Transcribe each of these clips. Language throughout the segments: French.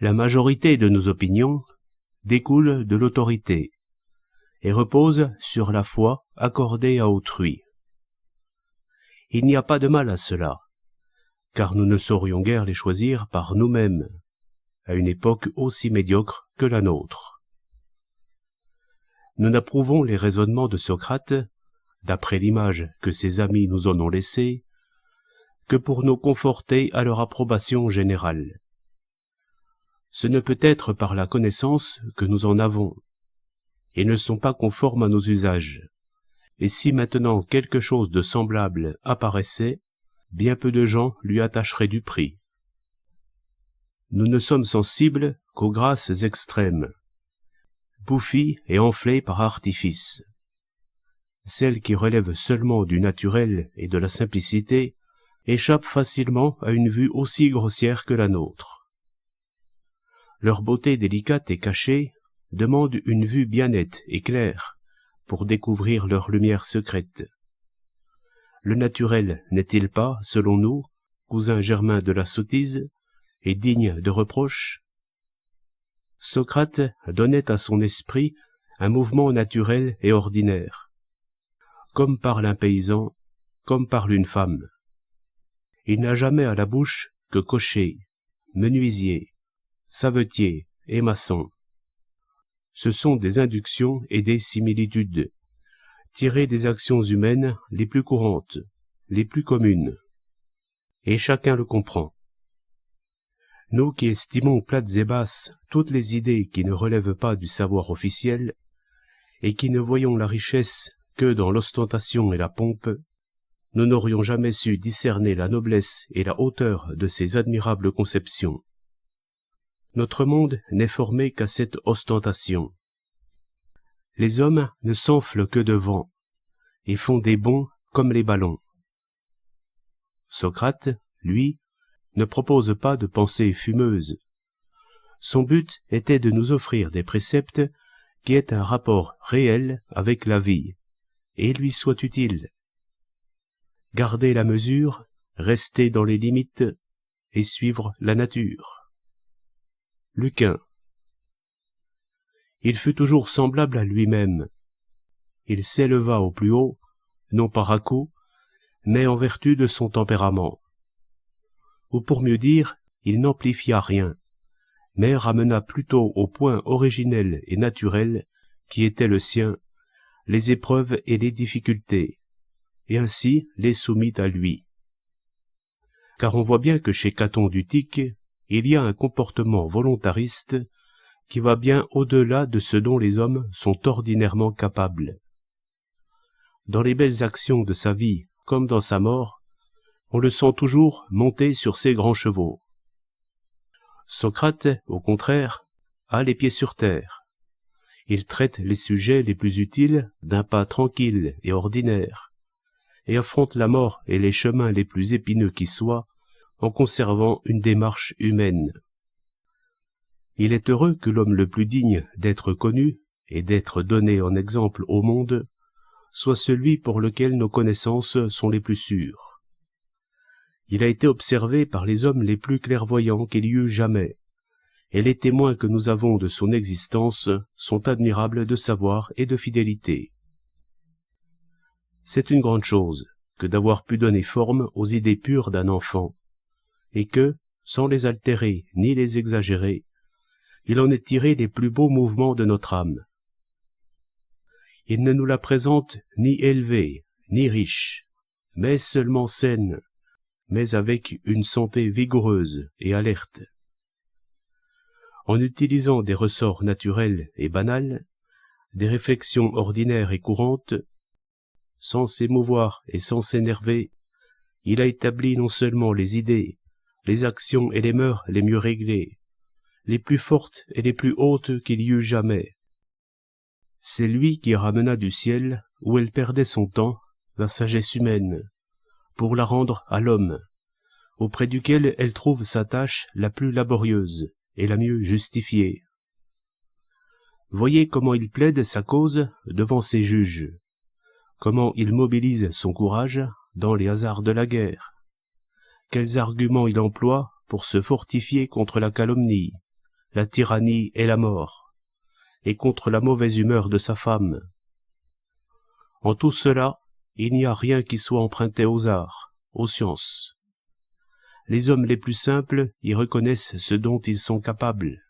La majorité de nos opinions découle de l'autorité et repose sur la foi accordée à autrui. Il n'y a pas de mal à cela, car nous ne saurions guère les choisir par nous-mêmes, à une époque aussi médiocre que la nôtre. Nous n'approuvons les raisonnements de Socrate, d'après l'image que ses amis nous en ont laissée, que pour nous conforter à leur approbation générale. Ce ne peut être par la connaissance que nous en avons. Ils ne sont pas conformes à nos usages. Et si maintenant quelque chose de semblable apparaissait, bien peu de gens lui attacheraient du prix. Nous ne sommes sensibles qu'aux grâces extrêmes, bouffies et enflées par artifice. Celles qui relèvent seulement du naturel et de la simplicité échappent facilement à une vue aussi grossière que la nôtre. Leur beauté délicate et cachée demande une vue bien nette et claire pour découvrir leur lumière secrète. Le naturel n'est-il pas, selon nous, cousin germain de la sottise et digne de reproche? Socrate donnait à son esprit un mouvement naturel et ordinaire, comme parle un paysan, comme parle une femme. Il n'a jamais à la bouche que cocher, menuisier, savetier et maçon. Ce sont des inductions et des similitudes, tirées des actions humaines les plus courantes, les plus communes. Et chacun le comprend. Nous qui estimons plates et basses toutes les idées qui ne relèvent pas du savoir officiel, et qui ne voyons la richesse que dans l'ostentation et la pompe, nous n'aurions jamais su discerner la noblesse et la hauteur de ces admirables conceptions. Notre monde n'est formé qu'à cette ostentation. Les hommes ne s'enflent que de vent, et font des bonds comme les ballons. Socrate, lui, ne propose pas de pensées fumeuses. Son but était de nous offrir des préceptes qui aient un rapport réel avec la vie, et lui soient utiles. Garder la mesure, rester dans les limites, et suivre la nature. Lucain. Il fut toujours semblable à lui-même. Il s'éleva au plus haut, non par à-coups, mais en vertu de son tempérament. Ou pour mieux dire, il n'amplifia rien, mais ramena plutôt au point originel et naturel qui était le sien, les épreuves et les difficultés, et ainsi les soumit à lui. Car on voit bien que chez Caton d'Utique, il y a un comportement volontariste qui va bien au-delà de ce dont les hommes sont ordinairement capables. Dans les belles actions de sa vie comme dans sa mort, on le sent toujours monter sur ses grands chevaux. Socrate, au contraire, a les pieds sur terre. Il traite les sujets les plus utiles d'un pas tranquille et ordinaire, et affronte la mort et les chemins les plus épineux qui soient, en conservant une démarche humaine. Il est heureux que l'homme le plus digne d'être connu et d'être donné en exemple au monde soit celui pour lequel nos connaissances sont les plus sûres. Il a été observé par les hommes les plus clairvoyants qu'il y eut jamais, et les témoins que nous avons de son existence sont admirables de savoir et de fidélité. C'est une grande chose que d'avoir pu donner forme aux idées pures d'un enfant, et que, sans les altérer ni les exagérer, il en est tiré les plus beaux mouvements de notre âme. Il ne nous la présente ni élevée, ni riche, mais seulement saine, mais avec une santé vigoureuse et alerte. En utilisant des ressorts naturels et banals, des réflexions ordinaires et courantes, sans s'émouvoir et sans s'énerver, il a établi non seulement les idées, les actions et les mœurs les mieux réglées, les plus fortes et les plus hautes qu'il y eut jamais. C'est lui qui ramena du ciel, où elle perdait son temps, la sagesse humaine, pour la rendre à l'homme, auprès duquel elle trouve sa tâche la plus laborieuse et la mieux justifiée. Voyez comment il plaide sa cause devant ses juges, comment il mobilise son courage dans les hasards de la guerre, quels arguments il emploie pour se fortifier contre la calomnie, la tyrannie et la mort, et contre la mauvaise humeur de sa femme. En tout cela, il n'y a rien qui soit emprunté aux arts, aux sciences. Les hommes les plus simples y reconnaissent ce dont ils sont capables.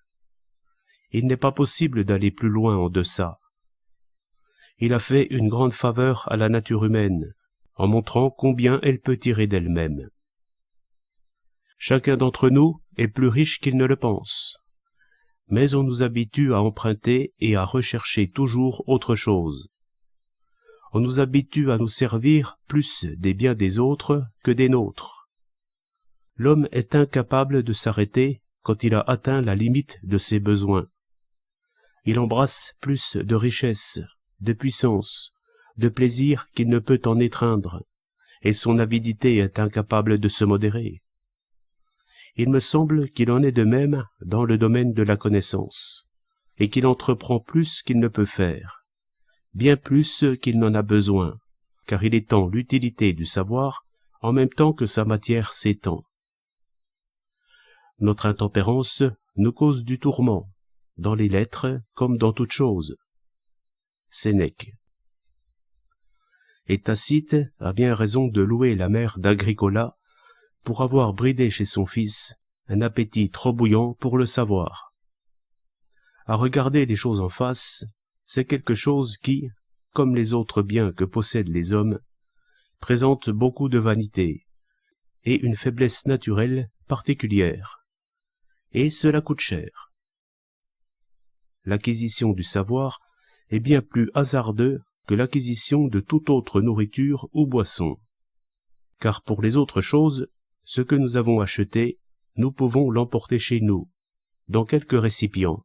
Il n'est pas possible d'aller plus loin en deçà. Il a fait une grande faveur à la nature humaine, en montrant combien elle peut tirer d'elle-même. Chacun d'entre nous est plus riche qu'il ne le pense, mais on nous habitue à emprunter et à rechercher toujours autre chose. On nous habitue à nous servir plus des biens des autres que des nôtres. L'homme est incapable de s'arrêter quand il a atteint la limite de ses besoins. Il embrasse plus de richesses, de puissance, de plaisir qu'il ne peut en étreindre, et son avidité est incapable de se modérer. Il me semble qu'il en est de même dans le domaine de la connaissance, et qu'il entreprend plus qu'il ne peut faire, bien plus qu'il n'en a besoin, car il étend l'utilité du savoir en même temps que sa matière s'étend. Notre intempérance nous cause du tourment, dans les lettres comme dans toute chose. Sénèque. Et Tacite a bien raison de louer la mère d'Agricola pour avoir bridé chez son fils un appétit trop bouillant pour le savoir. À regarder les choses en face, c'est quelque chose qui, comme les autres biens que possèdent les hommes, présente beaucoup de vanité et une faiblesse naturelle particulière. Et cela coûte cher. L'acquisition du savoir est bien plus hasardeux que l'acquisition de toute autre nourriture ou boisson. Car pour les autres choses, ce que nous avons acheté, nous pouvons l'emporter chez nous, dans quelque récipient.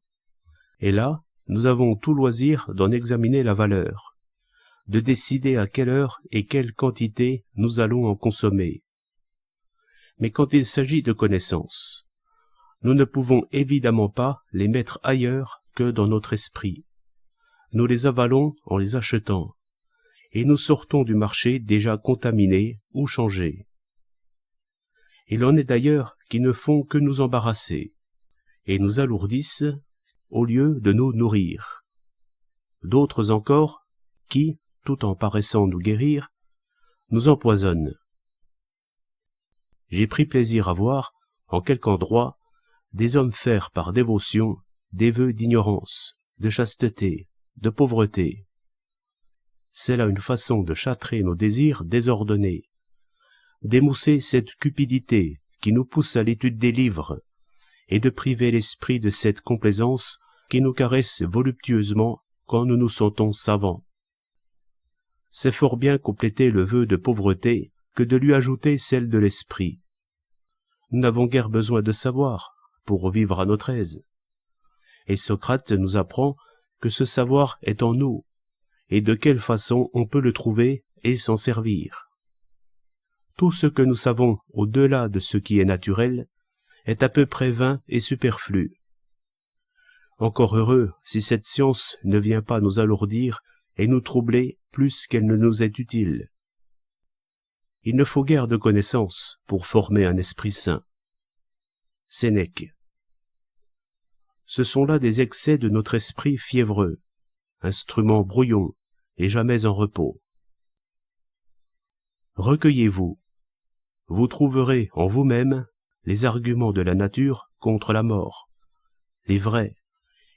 Et là, nous avons tout loisir d'en examiner la valeur, de décider à quelle heure et quelle quantité nous allons en consommer. Mais quand il s'agit de connaissances, nous ne pouvons évidemment pas les mettre ailleurs que dans notre esprit. Nous les avalons en les achetant, et nous sortons du marché déjà contaminés ou changés. Il en est d'ailleurs qui ne font que nous embarrasser, et nous alourdissent au lieu de nous nourrir. D'autres encore qui, tout en paraissant nous guérir, nous empoisonnent. J'ai pris plaisir à voir, en quelque endroit, des hommes faire par dévotion des vœux d'ignorance, de chasteté, de pauvreté. C'est là une façon de châtrer nos désirs désordonnés, d'émousser cette cupidité qui nous pousse à l'étude des livres, et de priver l'esprit de cette complaisance qui nous caresse voluptueusement quand nous nous sentons savants. C'est fort bien compléter le vœu de pauvreté que de lui ajouter celle de l'esprit. Nous n'avons guère besoin de savoir pour vivre à notre aise. Et Socrate nous apprend que ce savoir est en nous, et de quelle façon on peut le trouver et s'en servir. Tout ce que nous savons au-delà de ce qui est naturel est à peu près vain et superflu. Encore heureux si cette science ne vient pas nous alourdir et nous troubler plus qu'elle ne nous est utile. Il ne faut guère de connaissances pour former un esprit saint. Sénèque. Ce sont là des excès de notre esprit fiévreux, instrument brouillon et jamais en repos. Recueillez-vous. Vous trouverez en vous-même les arguments de la nature contre la mort, les vrais,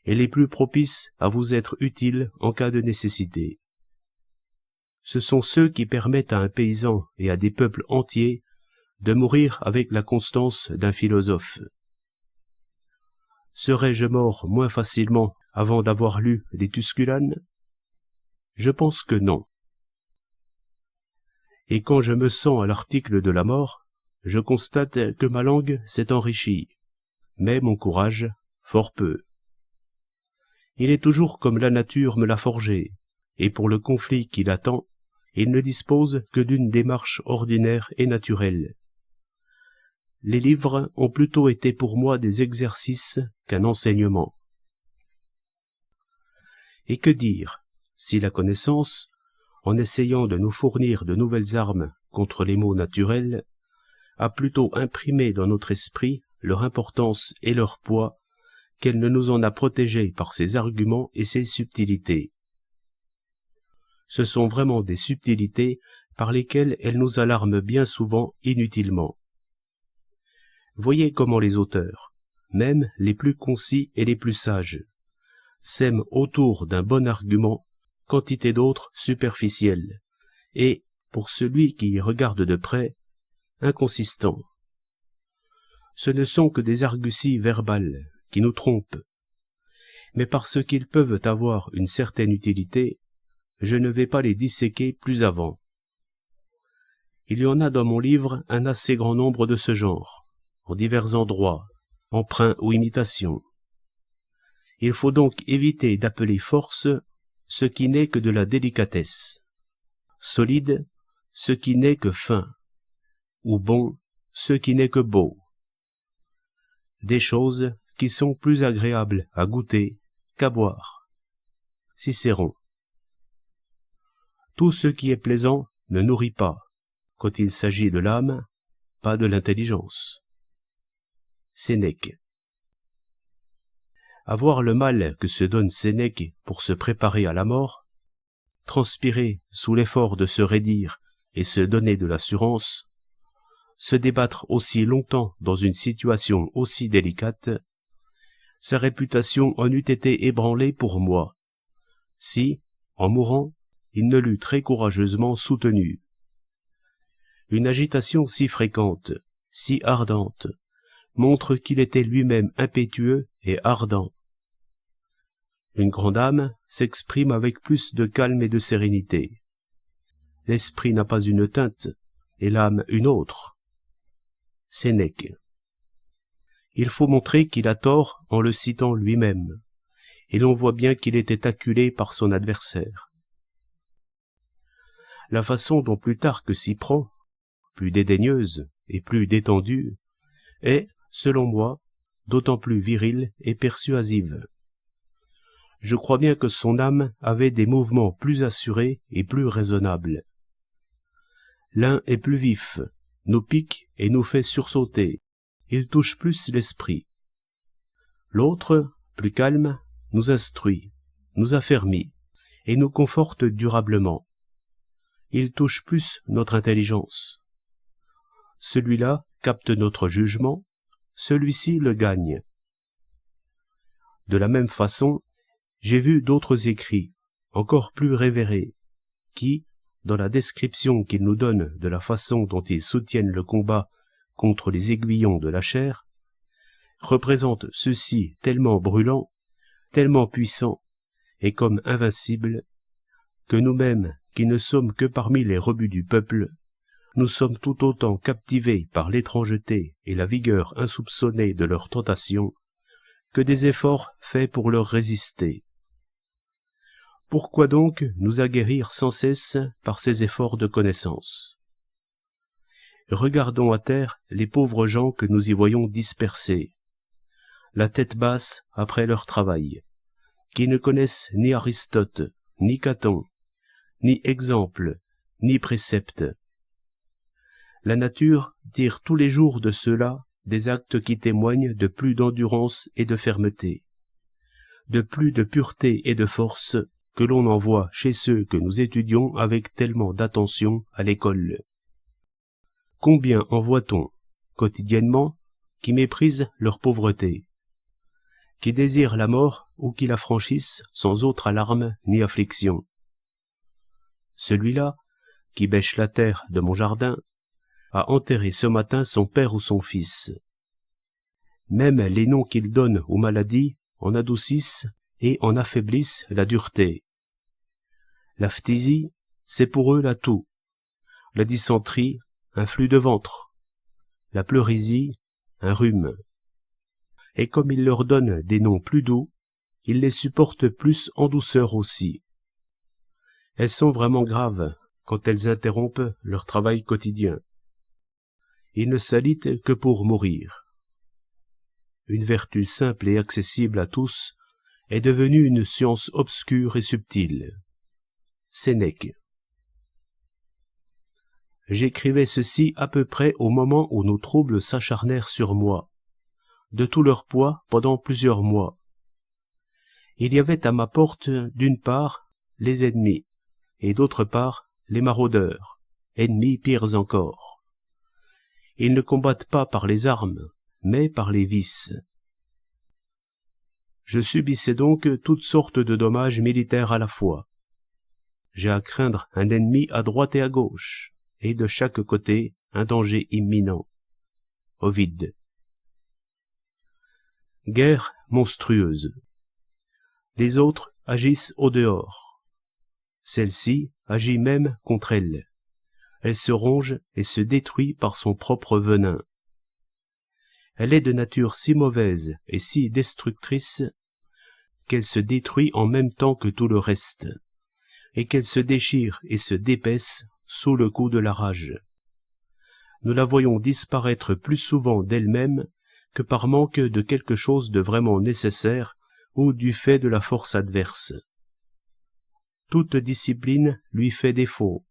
et les plus propices à vous être utiles en cas de nécessité. Ce sont ceux qui permettent à un paysan et à des peuples entiers de mourir avec la constance d'un philosophe. Serais-je mort moins facilement avant d'avoir lu les Tusculanes? Je pense que non. Et quand je me sens à l'article de la mort, je constate que ma langue s'est enrichie, mais mon courage, fort peu. Il est toujours comme la nature me l'a forgé, et pour le conflit qui l'attend, il ne dispose que d'une démarche ordinaire et naturelle. Les livres ont plutôt été pour moi des exercices qu'un enseignement. Et que dire, si la connaissance, en essayant de nous fournir de nouvelles armes contre les maux naturels, a plutôt imprimé dans notre esprit leur importance et leur poids qu'elle ne nous en a protégés par ses arguments et ses subtilités. Ce sont vraiment des subtilités par lesquelles elle nous alarme bien souvent inutilement. Voyez comment les auteurs, même les plus concis et les plus sages, sèment autour d'un bon argument quantité d'autres superficiels, et, pour celui qui y regarde de près, inconsistants. Ce ne sont que des arguties verbales qui nous trompent, mais parce qu'ils peuvent avoir une certaine utilité, je ne vais pas les disséquer plus avant. Il y en a dans mon livre un assez grand nombre de ce genre, en divers endroits, emprunts ou imitations. Il faut donc éviter d'appeler force ce qui n'est que de la délicatesse, solide ce qui n'est que fin, ou bon ce qui n'est que beau. Des choses qui sont plus agréables à goûter qu'à boire. Cicéron. Tout ce qui est plaisant ne nourrit pas, quand il s'agit de l'âme, pas de l'intelligence. Sénèque. Avoir le mal que se donne Sénèque pour se préparer à la mort, transpirer sous l'effort de se raidir et se donner de l'assurance, se débattre aussi longtemps dans une situation aussi délicate, sa réputation en eût été ébranlée pour moi, si, en mourant, il ne l'eût très courageusement soutenue. Une agitation si fréquente, si ardente, montre qu'il était lui-même impétueux et ardent. Une grande âme s'exprime avec plus de calme et de sérénité. L'esprit n'a pas une teinte, et l'âme une autre. Sénèque. Il faut montrer qu'il a tort en le citant lui-même, et l'on voit bien qu'il était acculé par son adversaire. La façon dont Plutarque s'y prend, plus dédaigneuse et plus détendue, est, selon moi, d'autant plus virile et persuasive. Je crois bien que son âme avait des mouvements plus assurés et plus raisonnables. L'un est plus vif, nous pique et nous fait sursauter, il touche plus l'esprit. L'autre, plus calme, nous instruit, nous affermit, et nous conforte durablement. Il touche plus notre intelligence. Celui-là capte notre jugement, celui-ci le gagne. De la même façon, j'ai vu d'autres écrits, encore plus révérés, qui, dans la description qu'ils nous donnent de la façon dont ils soutiennent le combat contre les aiguillons de la chair, représentent ceux-ci tellement brûlants, tellement puissants, et comme invincibles, que nous-mêmes, qui ne sommes que parmi les rebuts du peuple, nous sommes tout autant captivés par l'étrangeté et la vigueur insoupçonnée de leurs tentations, que des efforts faits pour leur résister. Pourquoi donc nous aguerrir sans cesse par ces efforts de connaissance? Regardons à terre les pauvres gens que nous y voyons dispersés, la tête basse après leur travail, qui ne connaissent ni Aristote, ni Caton, ni exemple, ni précepte. La nature tire tous les jours de ceux-là des actes qui témoignent de plus d'endurance et de fermeté, de plus de pureté et de force que l'on en voit chez ceux que nous étudions avec tellement d'attention à l'école. Combien en voit-on, quotidiennement, qui méprisent leur pauvreté, qui désirent la mort ou qui la franchissent sans autre alarme ni affliction. Celui-là, qui bêche la terre de mon jardin, a enterré ce matin son père ou son fils. Même les noms qu'il donne aux maladies en adoucissent et en affaiblissent la dureté. La phtisie, c'est pour eux la toux. La dysenterie, un flux de ventre. La pleurésie, un rhume. Et comme il leur donne des noms plus doux, ils les supportent plus en douceur aussi. Elles sont vraiment graves quand elles interrompent leur travail quotidien. Ils ne s'alitent que pour mourir. Une vertu simple et accessible à tous est devenue une science obscure et subtile. Sénèque. J'écrivais ceci à peu près au moment où nos troubles s'acharnèrent sur moi, de tout leur poids pendant plusieurs mois. Il y avait à ma porte, d'une part, les ennemis, et d'autre part, les maraudeurs, ennemis pires encore. Ils ne combattent pas par les armes, mais par les vices. Je subissais donc toutes sortes de dommages militaires à la fois. J'ai à craindre un ennemi à droite et à gauche, et de chaque côté un danger imminent. Ovide. Guerre monstrueuse. Les autres agissent au dehors. Celle-ci agit même contre elle. Elle se ronge et se détruit par son propre venin. Elle est de nature si mauvaise et si destructrice qu'elle se détruit en même temps que tout le reste, et qu'elle se déchire et se dépaisse sous le coup de la rage. Nous la voyons disparaître plus souvent d'elle-même que par manque de quelque chose de vraiment nécessaire ou du fait de la force adverse. Toute discipline lui fait défaut.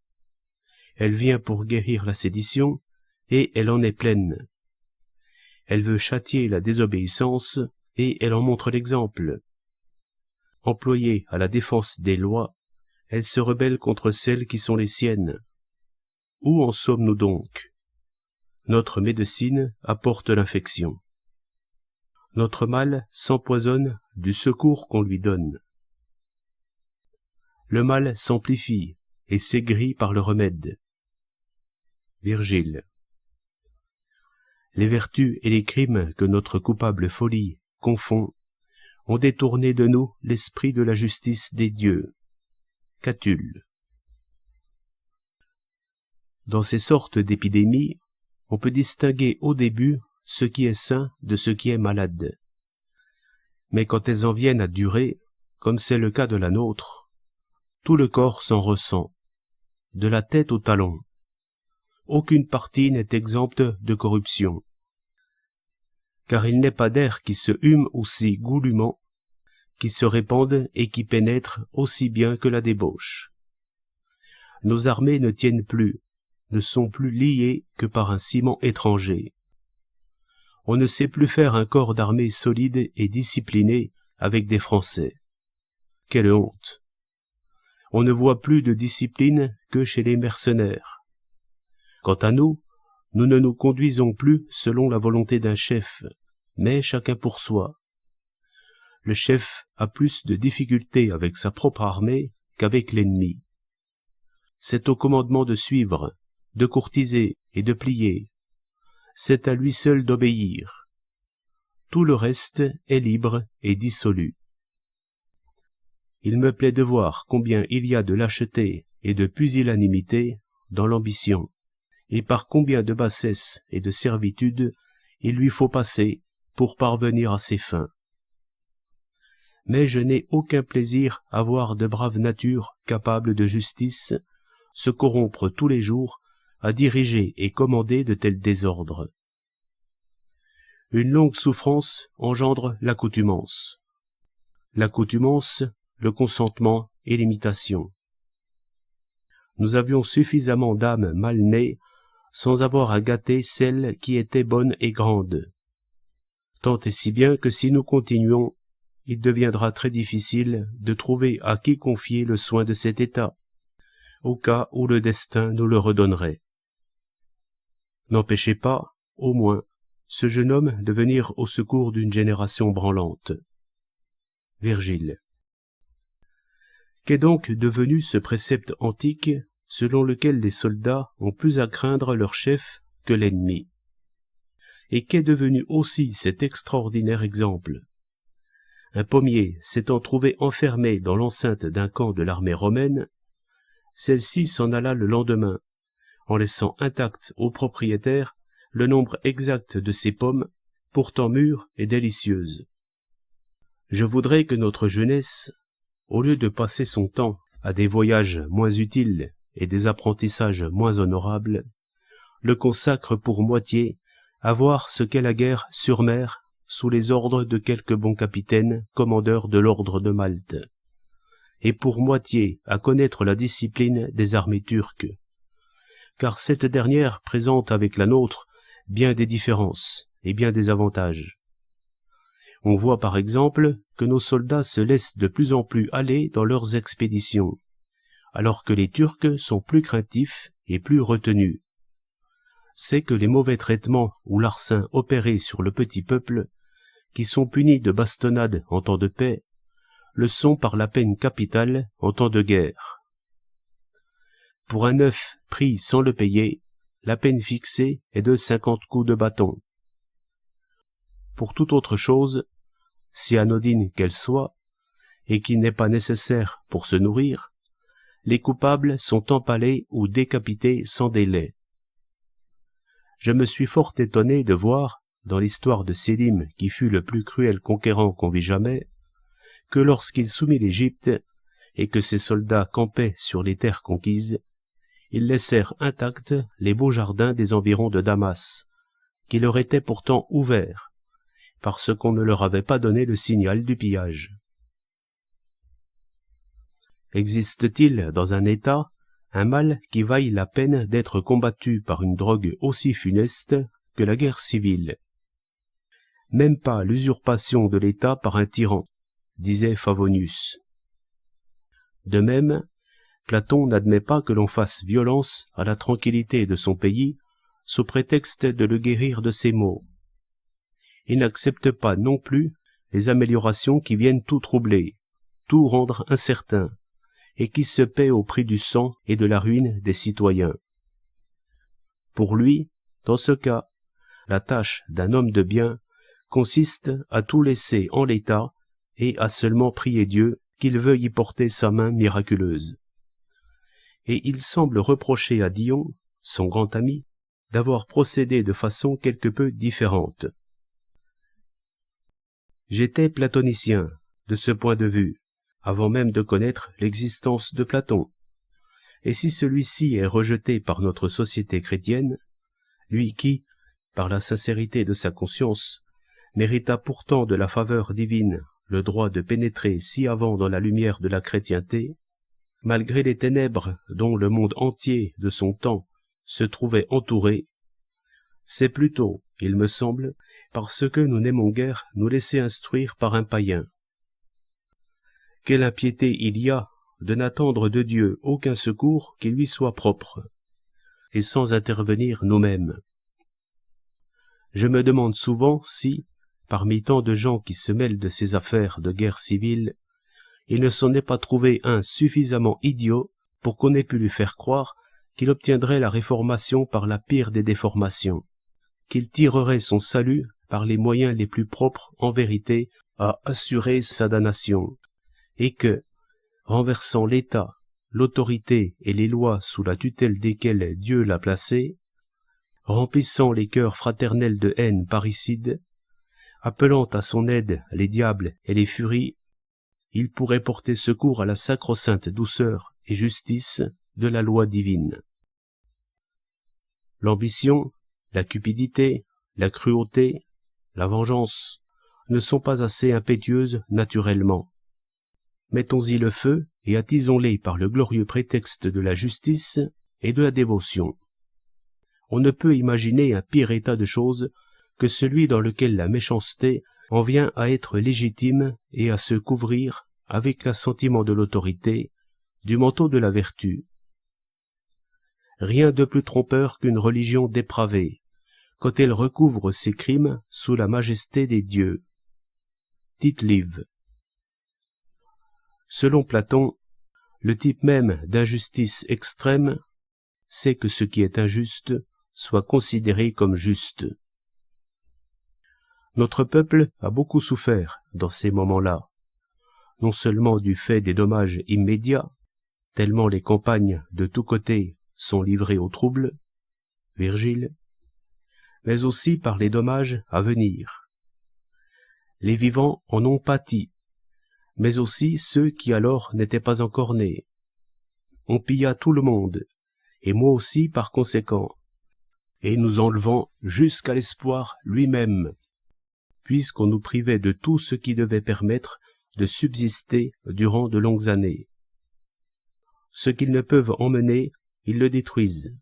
Elle vient pour guérir la sédition, et elle en est pleine. Elle veut châtier la désobéissance, et elle en montre l'exemple. Employée à la défense des lois, elle se rebelle contre celles qui sont les siennes. Où en sommes-nous donc? Notre médecine apporte l'infection. Notre mal s'empoisonne du secours qu'on lui donne. Le mal s'amplifie et s'aigrit par le remède. Virgile. Les vertus et les crimes que notre coupable folie confond ont détourné de nous l'esprit de la justice des dieux. Catulle. Dans ces sortes d'épidémies, on peut distinguer au début ce qui est sain de ce qui est malade. Mais quand elles en viennent à durer, comme c'est le cas de la nôtre, tout le corps s'en ressent, de la tête aux talons. Aucune partie n'est exempte de corruption. Car il n'est pas d'air qui se hume aussi goulûment, qui se répande et qui pénètre aussi bien que la débauche. Nos armées ne tiennent plus, ne sont plus liées que par un ciment étranger. On ne sait plus faire un corps d'armée solide et discipliné avec des Français. Quelle honte! On ne voit plus de discipline que chez les mercenaires. Quant à nous, nous ne nous conduisons plus selon la volonté d'un chef, mais chacun pour soi. Le chef a plus de difficultés avec sa propre armée qu'avec l'ennemi. C'est au commandement de suivre, de courtiser et de plier. C'est à lui seul d'obéir. Tout le reste est libre et dissolu. Il me plaît de voir combien il y a de lâcheté et de pusillanimité dans l'ambition, et par combien de bassesse et de servitude il lui faut passer pour parvenir à ses fins. Mais je n'ai aucun plaisir à voir de braves natures capables de justice se corrompre tous les jours à diriger et commander de tels désordres. Une longue souffrance engendre l'accoutumance. L'accoutumance, le consentement et l'imitation. Nous avions suffisamment d'âmes mal nées sans avoir à gâter celle qui était bonne et grande. Tant et si bien que si nous continuons, il deviendra très difficile de trouver à qui confier le soin de cet état, au cas où le destin nous le redonnerait. N'empêchez pas, au moins, ce jeune homme de venir au secours d'une génération branlante. Virgile. Qu'est donc devenu ce précepte antique selon lequel les soldats ont plus à craindre leur chef que l'ennemi? Et qu'est devenu aussi cet extraordinaire exemple? Un pommier s'étant trouvé enfermé dans l'enceinte d'un camp de l'armée romaine, celle-ci s'en alla le lendemain, en laissant intact au propriétaire le nombre exact de ses pommes, pourtant mûres et délicieuses. Je voudrais que notre jeunesse, au lieu de passer son temps à des voyages moins utiles et des apprentissages moins honorables, le consacre pour moitié à voir ce qu'est la guerre sur mer sous les ordres de quelque bon capitaine commandeur de l'ordre de Malte, et pour moitié à connaître la discipline des armées turques, car cette dernière présente avec la nôtre bien des différences et bien des avantages. On voit par exemple que nos soldats se laissent de plus en plus aller dans leurs expéditions, alors que les Turcs sont plus craintifs et plus retenus. C'est que les mauvais traitements ou larcins opérés sur le petit peuple, qui sont punis de bastonnade en temps de paix, le sont par la peine capitale en temps de guerre. Pour un œuf pris sans le payer, la peine fixée est de 50 coups de bâton. Pour toute autre chose, si anodine qu'elle soit, et qui n'est pas nécessaire pour se nourrir, les coupables sont empalés ou décapités sans délai. Je me suis fort étonné de voir, dans l'histoire de Sélim, qui fut le plus cruel conquérant qu'on vit jamais, que lorsqu'il soumit l'Égypte, et que ses soldats campaient sur les terres conquises, ils laissèrent intacts les beaux jardins des environs de Damas, qui leur étaient pourtant ouverts, parce qu'on ne leur avait pas donné le signal du pillage. Existe-t-il dans un État un mal qui vaille la peine d'être combattu par une drogue aussi funeste que la guerre civile? Même pas l'usurpation de l'État par un tyran, disait Favonius. De même, Platon n'admet pas que l'on fasse violence à la tranquillité de son pays sous prétexte de le guérir de ses maux. Il n'accepte pas non plus les améliorations qui viennent tout troubler, tout rendre incertain, et qui se paient au prix du sang et de la ruine des citoyens. Pour lui, dans ce cas, la tâche d'un homme de bien consiste à tout laisser en l'état et à seulement prier Dieu qu'il veuille y porter sa main miraculeuse. Et il semble reprocher à Dion, son grand ami, d'avoir procédé de façon quelque peu différente. J'étais platonicien, de ce point de vue, avant même de connaître l'existence de Platon. Et si celui-ci est rejeté par notre société chrétienne, lui qui, par la sincérité de sa conscience, mérita pourtant de la faveur divine le droit de pénétrer si avant dans la lumière de la chrétienté, malgré les ténèbres dont le monde entier de son temps se trouvait entouré, c'est plutôt, il me semble, parce que nous n'aimons guère nous laisser instruire par un païen. Quelle impiété il y a de n'attendre de Dieu aucun secours qui lui soit propre, et sans intervenir nous-mêmes. Je me demande souvent si, parmi tant de gens qui se mêlent de ces affaires de guerre civile, il ne s'en est pas trouvé un suffisamment idiot pour qu'on ait pu lui faire croire qu'il obtiendrait la réformation par la pire des déformations, qu'il tirerait son salut par les moyens les plus propres en vérité à assurer sa damnation, et que, renversant l'État, l'autorité et les lois sous la tutelle desquelles Dieu l'a placé, remplissant les cœurs fraternels de haine parricide, appelant à son aide les diables et les furies, il pourrait porter secours à la sacro-sainte douceur et justice de la loi divine. L'ambition, la cupidité, la cruauté, la vengeance ne sont pas assez impétueuses naturellement. Mettons-y le feu et attisons-les par le glorieux prétexte de la justice et de la dévotion. On ne peut imaginer un pire état de choses que celui dans lequel la méchanceté en vient à être légitime et à se couvrir, avec l'assentiment de l'autorité, du manteau de la vertu. Rien de plus trompeur qu'une religion dépravée, quand elle recouvre ses crimes sous la majesté des dieux. Tite-Live. Selon Platon, le type même d'injustice extrême, c'est que ce qui est injuste soit considéré comme juste. Notre peuple a beaucoup souffert dans ces moments-là, non seulement du fait des dommages immédiats, tellement les campagnes de tous côtés sont livrées au trouble, Virgile, mais aussi par les dommages à venir. Les vivants en ont pâti, mais aussi ceux qui alors n'étaient pas encore nés. On pilla tout le monde, et moi aussi par conséquent, et nous enlevant jusqu'à l'espoir lui-même, puisqu'on nous privait de tout ce qui devait permettre de subsister durant de longues années. Ce qu'ils ne peuvent emmener, ils le détruisent.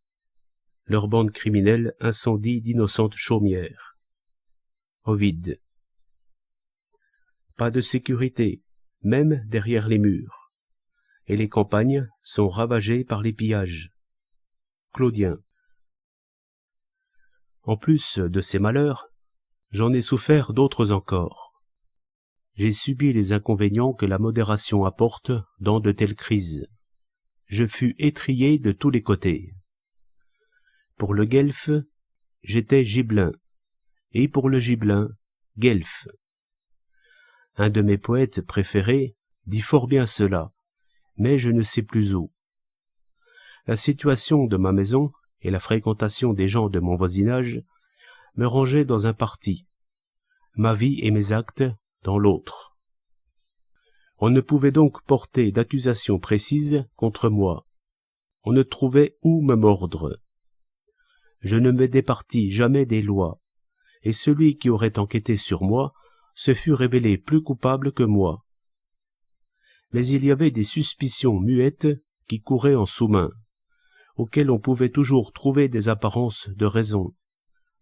Leur bande criminelle incendie d'innocentes chaumières. Ovide. pas de sécurité, même derrière les murs, et les campagnes sont ravagées par les pillages. Claudien. En plus de ces malheurs, j'en ai souffert d'autres encore. J'ai subi les inconvénients que la modération apporte dans de telles crises. Je fus étrillé de tous les côtés. Pour le guelfe, j'étais gibelin, et pour le gibelin, guelfe. Un de mes poètes préférés dit fort bien cela, mais je ne sais plus où. La situation de ma maison et la fréquentation des gens de mon voisinage me rangeaient dans un parti, ma vie et mes actes dans l'autre. On ne pouvait donc porter d'accusation précise contre moi. On ne trouvait où me mordre. Je ne me départis jamais des lois, et celui qui aurait enquêté sur moi se fut révélé plus coupable que moi. Mais il y avait des suspicions muettes qui couraient en sous-main, auxquelles on pouvait toujours trouver des apparences de raison,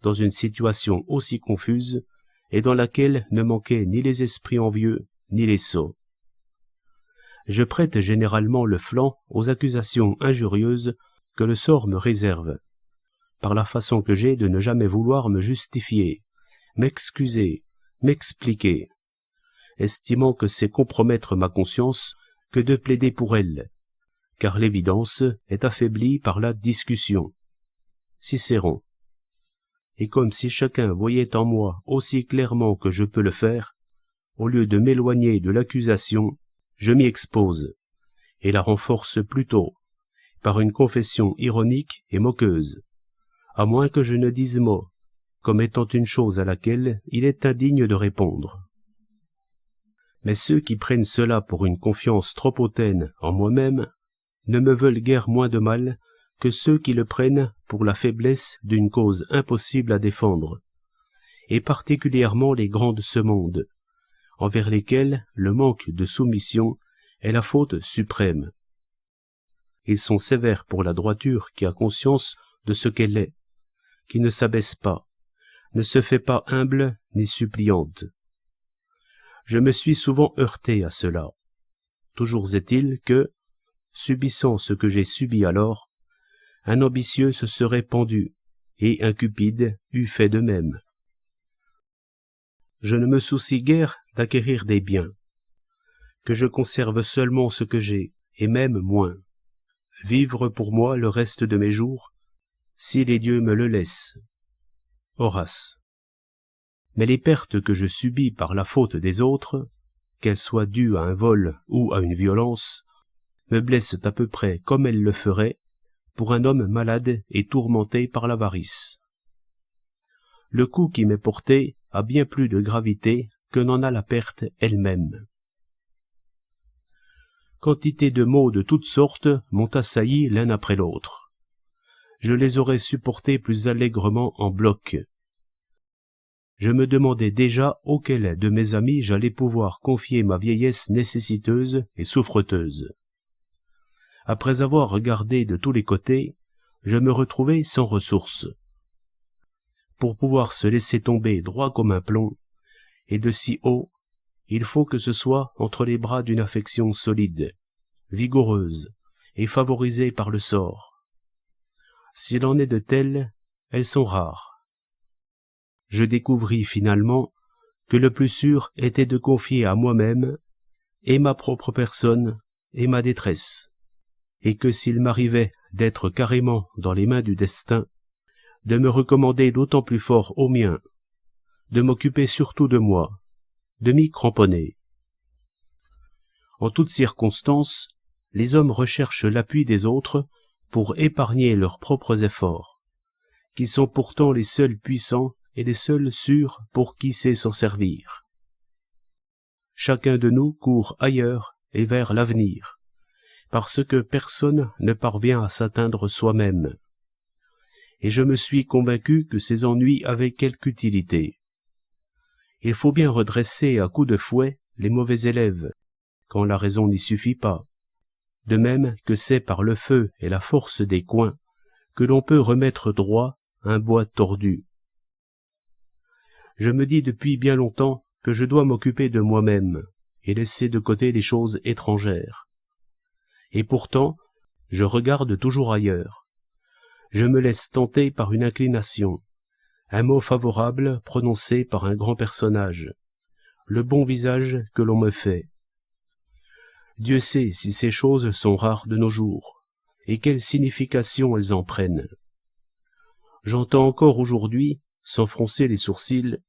dans une situation aussi confuse, et dans laquelle ne manquaient ni les esprits envieux, ni les sots. Je prête généralement le flanc aux accusations injurieuses que le sort me réserve, par la façon que j'ai de ne jamais vouloir me justifier, m'excuser, m'expliquer, estimant que c'est compromettre ma conscience que de plaider pour elle, car l'évidence est affaiblie par la discussion. Cicéron. Et comme si chacun voyait en moi aussi clairement que je peux le faire, au lieu de m'éloigner de l'accusation, je m'y expose, et la renforce plutôt, par une confession ironique et moqueuse, à moins que je ne dise mot, comme étant une chose à laquelle il est indigne de répondre. Mais ceux qui prennent cela pour une confiance trop hautaine en moi-même ne me veulent guère moins de mal que ceux qui le prennent pour la faiblesse d'une cause impossible à défendre, et particulièrement les grands de ce monde, envers lesquels le manque de soumission est la faute suprême. Ils sont sévères pour la droiture qui a conscience de ce qu'elle est, qui ne s'abaisse pas, ne se fait pas humble ni suppliante. Je me suis souvent heurté à cela. Toujours est-il que, subissant ce que j'ai subi alors, un ambitieux se serait pendu, et un cupide eût fait de même. Je ne me soucie guère d'acquérir des biens, que je conserve seulement ce que j'ai, et même moins. Vivre pour moi le reste de mes jours, si les dieux me le laissent. Horace. Mais les pertes que je subis par la faute des autres, qu'elles soient dues à un vol ou à une violence, me blessent à peu près comme elles le feraient pour un homme malade et tourmenté par l'avarice. Le coup qui m'est porté a bien plus de gravité que n'en a la perte elle-même. Quantité de maux de toutes sortes m'ont assailli l'un après l'autre. Je les aurais supportés plus allègrement en bloc. Je me demandais déjà auquel de mes amis j'allais pouvoir confier ma vieillesse nécessiteuse et souffreteuse. Après avoir regardé de tous les côtés, je me retrouvai sans ressources. Pour pouvoir se laisser tomber droit comme un plomb, et de si haut, il faut que ce soit entre les bras d'une affection solide, vigoureuse et favorisée par le sort. S'il en est de telles, elles sont rares. Je découvris finalement que le plus sûr était de confier à moi-même et ma propre personne et ma détresse, et que s'il m'arrivait d'être carrément dans les mains du destin, de me recommander d'autant plus fort au mien, de m'occuper surtout de moi, de m'y cramponner. En toutes circonstances, les hommes recherchent l'appui des autres pour épargner leurs propres efforts, qui sont pourtant les seuls puissants et les seuls sûrs pour qui sait s'en servir. Chacun de nous court ailleurs et vers l'avenir, parce que personne ne parvient à s'atteindre soi-même. Et je me suis convaincu que ces ennuis avaient quelque utilité. Il faut bien redresser à coups de fouet les mauvais élèves, quand la raison n'y suffit pas, de même que c'est par le feu et la force des coins que l'on peut remettre droit un bois tordu. Je me dis depuis bien longtemps que je dois m'occuper de moi-même et laisser de côté les choses étrangères. Et pourtant, je regarde toujours ailleurs. Je me laisse tenter par une inclination, un mot favorable prononcé par un grand personnage, le bon visage que l'on me fait. Dieu sait si ces choses sont rares de nos jours, et quelle signification elles en prennent. J'entends encore aujourd'hui, sans froncer les sourcils,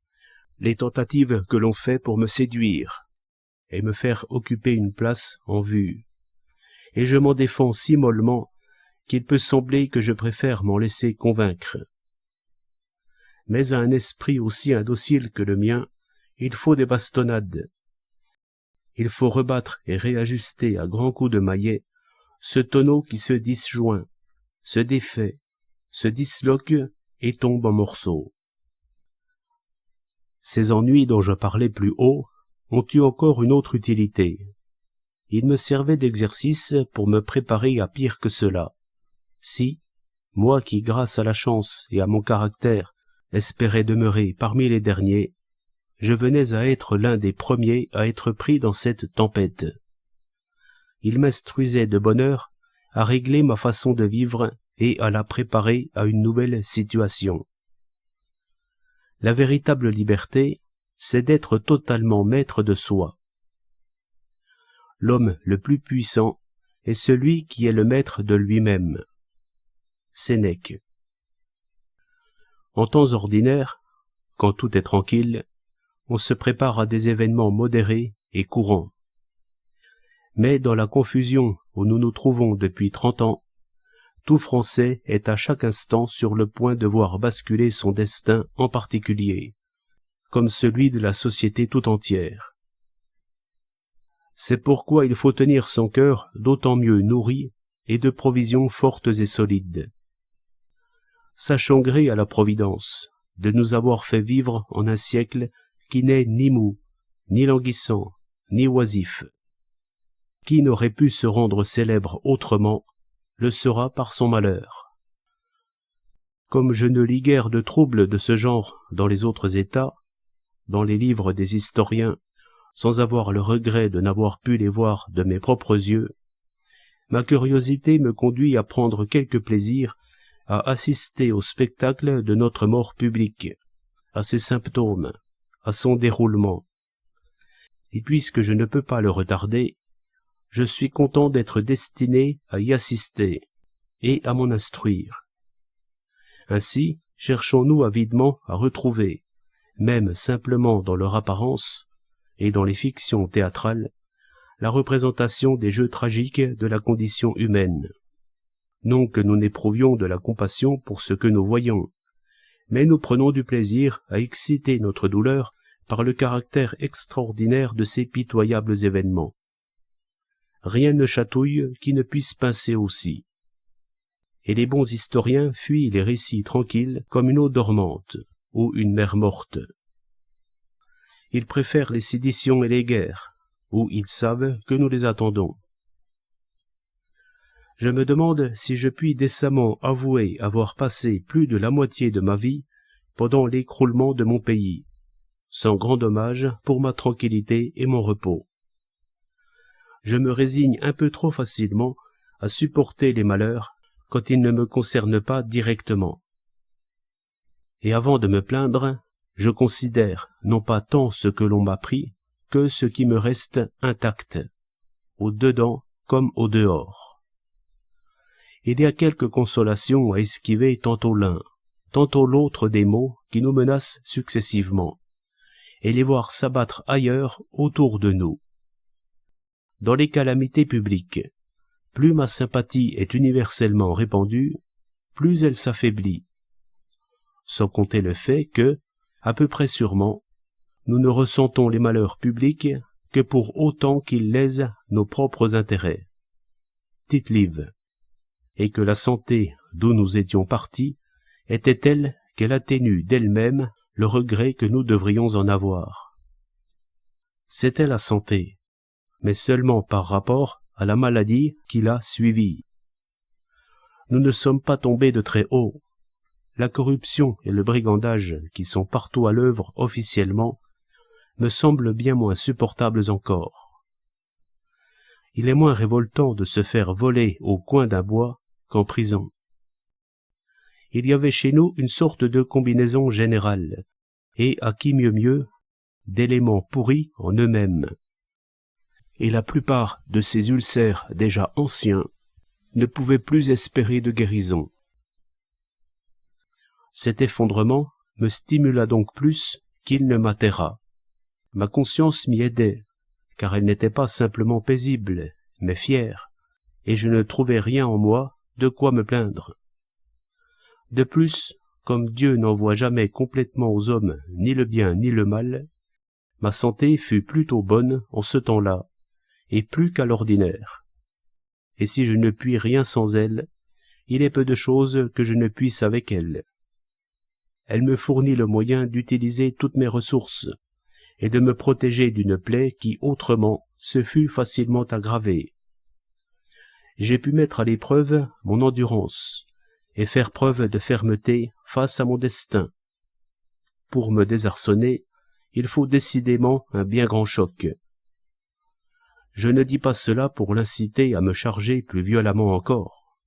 les tentatives que l'on fait pour me séduire, et me faire occuper une place en vue. Et je m'en défends si mollement qu'il peut sembler que je préfère m'en laisser convaincre. Mais à un esprit aussi indocile que le mien, il faut des bastonnades. Il faut rebattre et réajuster à grands coups de maillet ce tonneau qui se disjoint, se défait, se disloque et tombe en morceaux. Ces ennuis dont je parlais plus haut ont eu encore une autre utilité. Ils me servaient d'exercice pour me préparer à pire que cela. Si, moi qui, grâce à la chance et à mon caractère, espérais demeurer parmi les derniers, je venais à être l'un des premiers à être pris dans cette tempête. Il m'instruisait de bonne heure à régler ma façon de vivre et à la préparer à une nouvelle situation. La véritable liberté, c'est d'être totalement maître de soi. L'homme le plus puissant est celui qui est le maître de lui-même. Sénèque. En temps ordinaire, quand tout est tranquille, on se prépare à des événements modérés et courants. Mais dans la confusion où nous nous trouvons depuis 30 ans, tout Français est à chaque instant sur le point de voir basculer son destin en particulier, comme celui de la société tout entière. C'est pourquoi il faut tenir son cœur d'autant mieux nourri et de provisions fortes et solides. Sachons gré à la Providence de nous avoir fait vivre en un siècle qui n'est ni mou, ni languissant, ni oisif. Qui n'aurait pu se rendre célèbre autrement, le sera par son malheur. Comme je ne lis guère de troubles de ce genre dans les autres États, dans les livres des historiens, sans avoir le regret de n'avoir pu les voir de mes propres yeux, ma curiosité me conduit à prendre quelque plaisir à assister au spectacle de notre mort publique, à ses symptômes, à son déroulement. Et puisque je ne peux pas le retarder, je suis content d'être destiné à y assister et à m'en instruire. Ainsi, cherchons-nous avidement à retrouver, même simplement dans leur apparence et dans les fictions théâtrales, la représentation des jeux tragiques de la condition humaine. Non que nous n'éprouvions de la compassion pour ce que nous voyons, mais nous prenons du plaisir à exciter notre douleur par le caractère extraordinaire de ces pitoyables événements. Rien ne chatouille qui ne puisse pincer aussi. Et les bons historiens fuient les récits tranquilles comme une eau dormante ou une mer morte. Ils préfèrent les séditions et les guerres, où ils savent que nous les attendons. Je me demande si je puis décemment avouer avoir passé plus de la moitié de ma vie pendant l'écroulement de mon pays, sans grand dommage pour ma tranquillité et mon repos. Je me résigne un peu trop facilement à supporter les malheurs quand ils ne me concernent pas directement. Et avant de me plaindre, je considère non pas tant ce que l'on m'a pris, que ce qui me reste intact, au dedans comme au dehors. Il y a quelque consolation à esquiver tantôt l'un, tantôt l'autre des maux qui nous menacent successivement, et les voir s'abattre ailleurs autour de nous. Dans les calamités publiques, plus ma sympathie est universellement répandue, plus elle s'affaiblit, sans compter le fait que, à peu près sûrement, nous ne ressentons les malheurs publics que pour autant qu'ils lèsent nos propres intérêts. Tite-Live. Et que la santé d'où nous étions partis était telle qu'elle atténue d'elle-même le regret que nous devrions en avoir. C'était la santé, mais seulement par rapport à la maladie qui l'a suivie. Nous ne sommes pas tombés de très haut. La corruption et le brigandage qui sont partout à l'œuvre officiellement me semblent bien moins supportables encore. Il est moins révoltant de se faire voler au coin d'un bois qu'en prison. Il y avait chez nous une sorte de combinaison générale, et à qui mieux, d'éléments pourris en eux-mêmes. Et la plupart de ces ulcères déjà anciens ne pouvaient plus espérer de guérison. Cet effondrement me stimula donc plus qu'il ne m'atterra. Ma conscience m'y aidait, car elle n'était pas simplement paisible, mais fière, et je ne trouvais rien en moi de quoi me plaindre. De plus, comme Dieu n'envoie jamais complètement aux hommes ni le bien ni le mal, ma santé fut plutôt bonne en ce temps-là, et plus qu'à l'ordinaire. Et si je ne puis rien sans elle, il est peu de choses que je ne puisse avec elle. Elle me fournit le moyen d'utiliser toutes mes ressources, et de me protéger d'une plaie qui autrement se fût facilement aggravée. J'ai pu mettre à l'épreuve mon endurance, et faire preuve de fermeté face à mon destin. Pour me désarçonner, il faut décidément un bien grand choc. Je ne dis pas cela pour l'inciter à me charger plus violemment encore.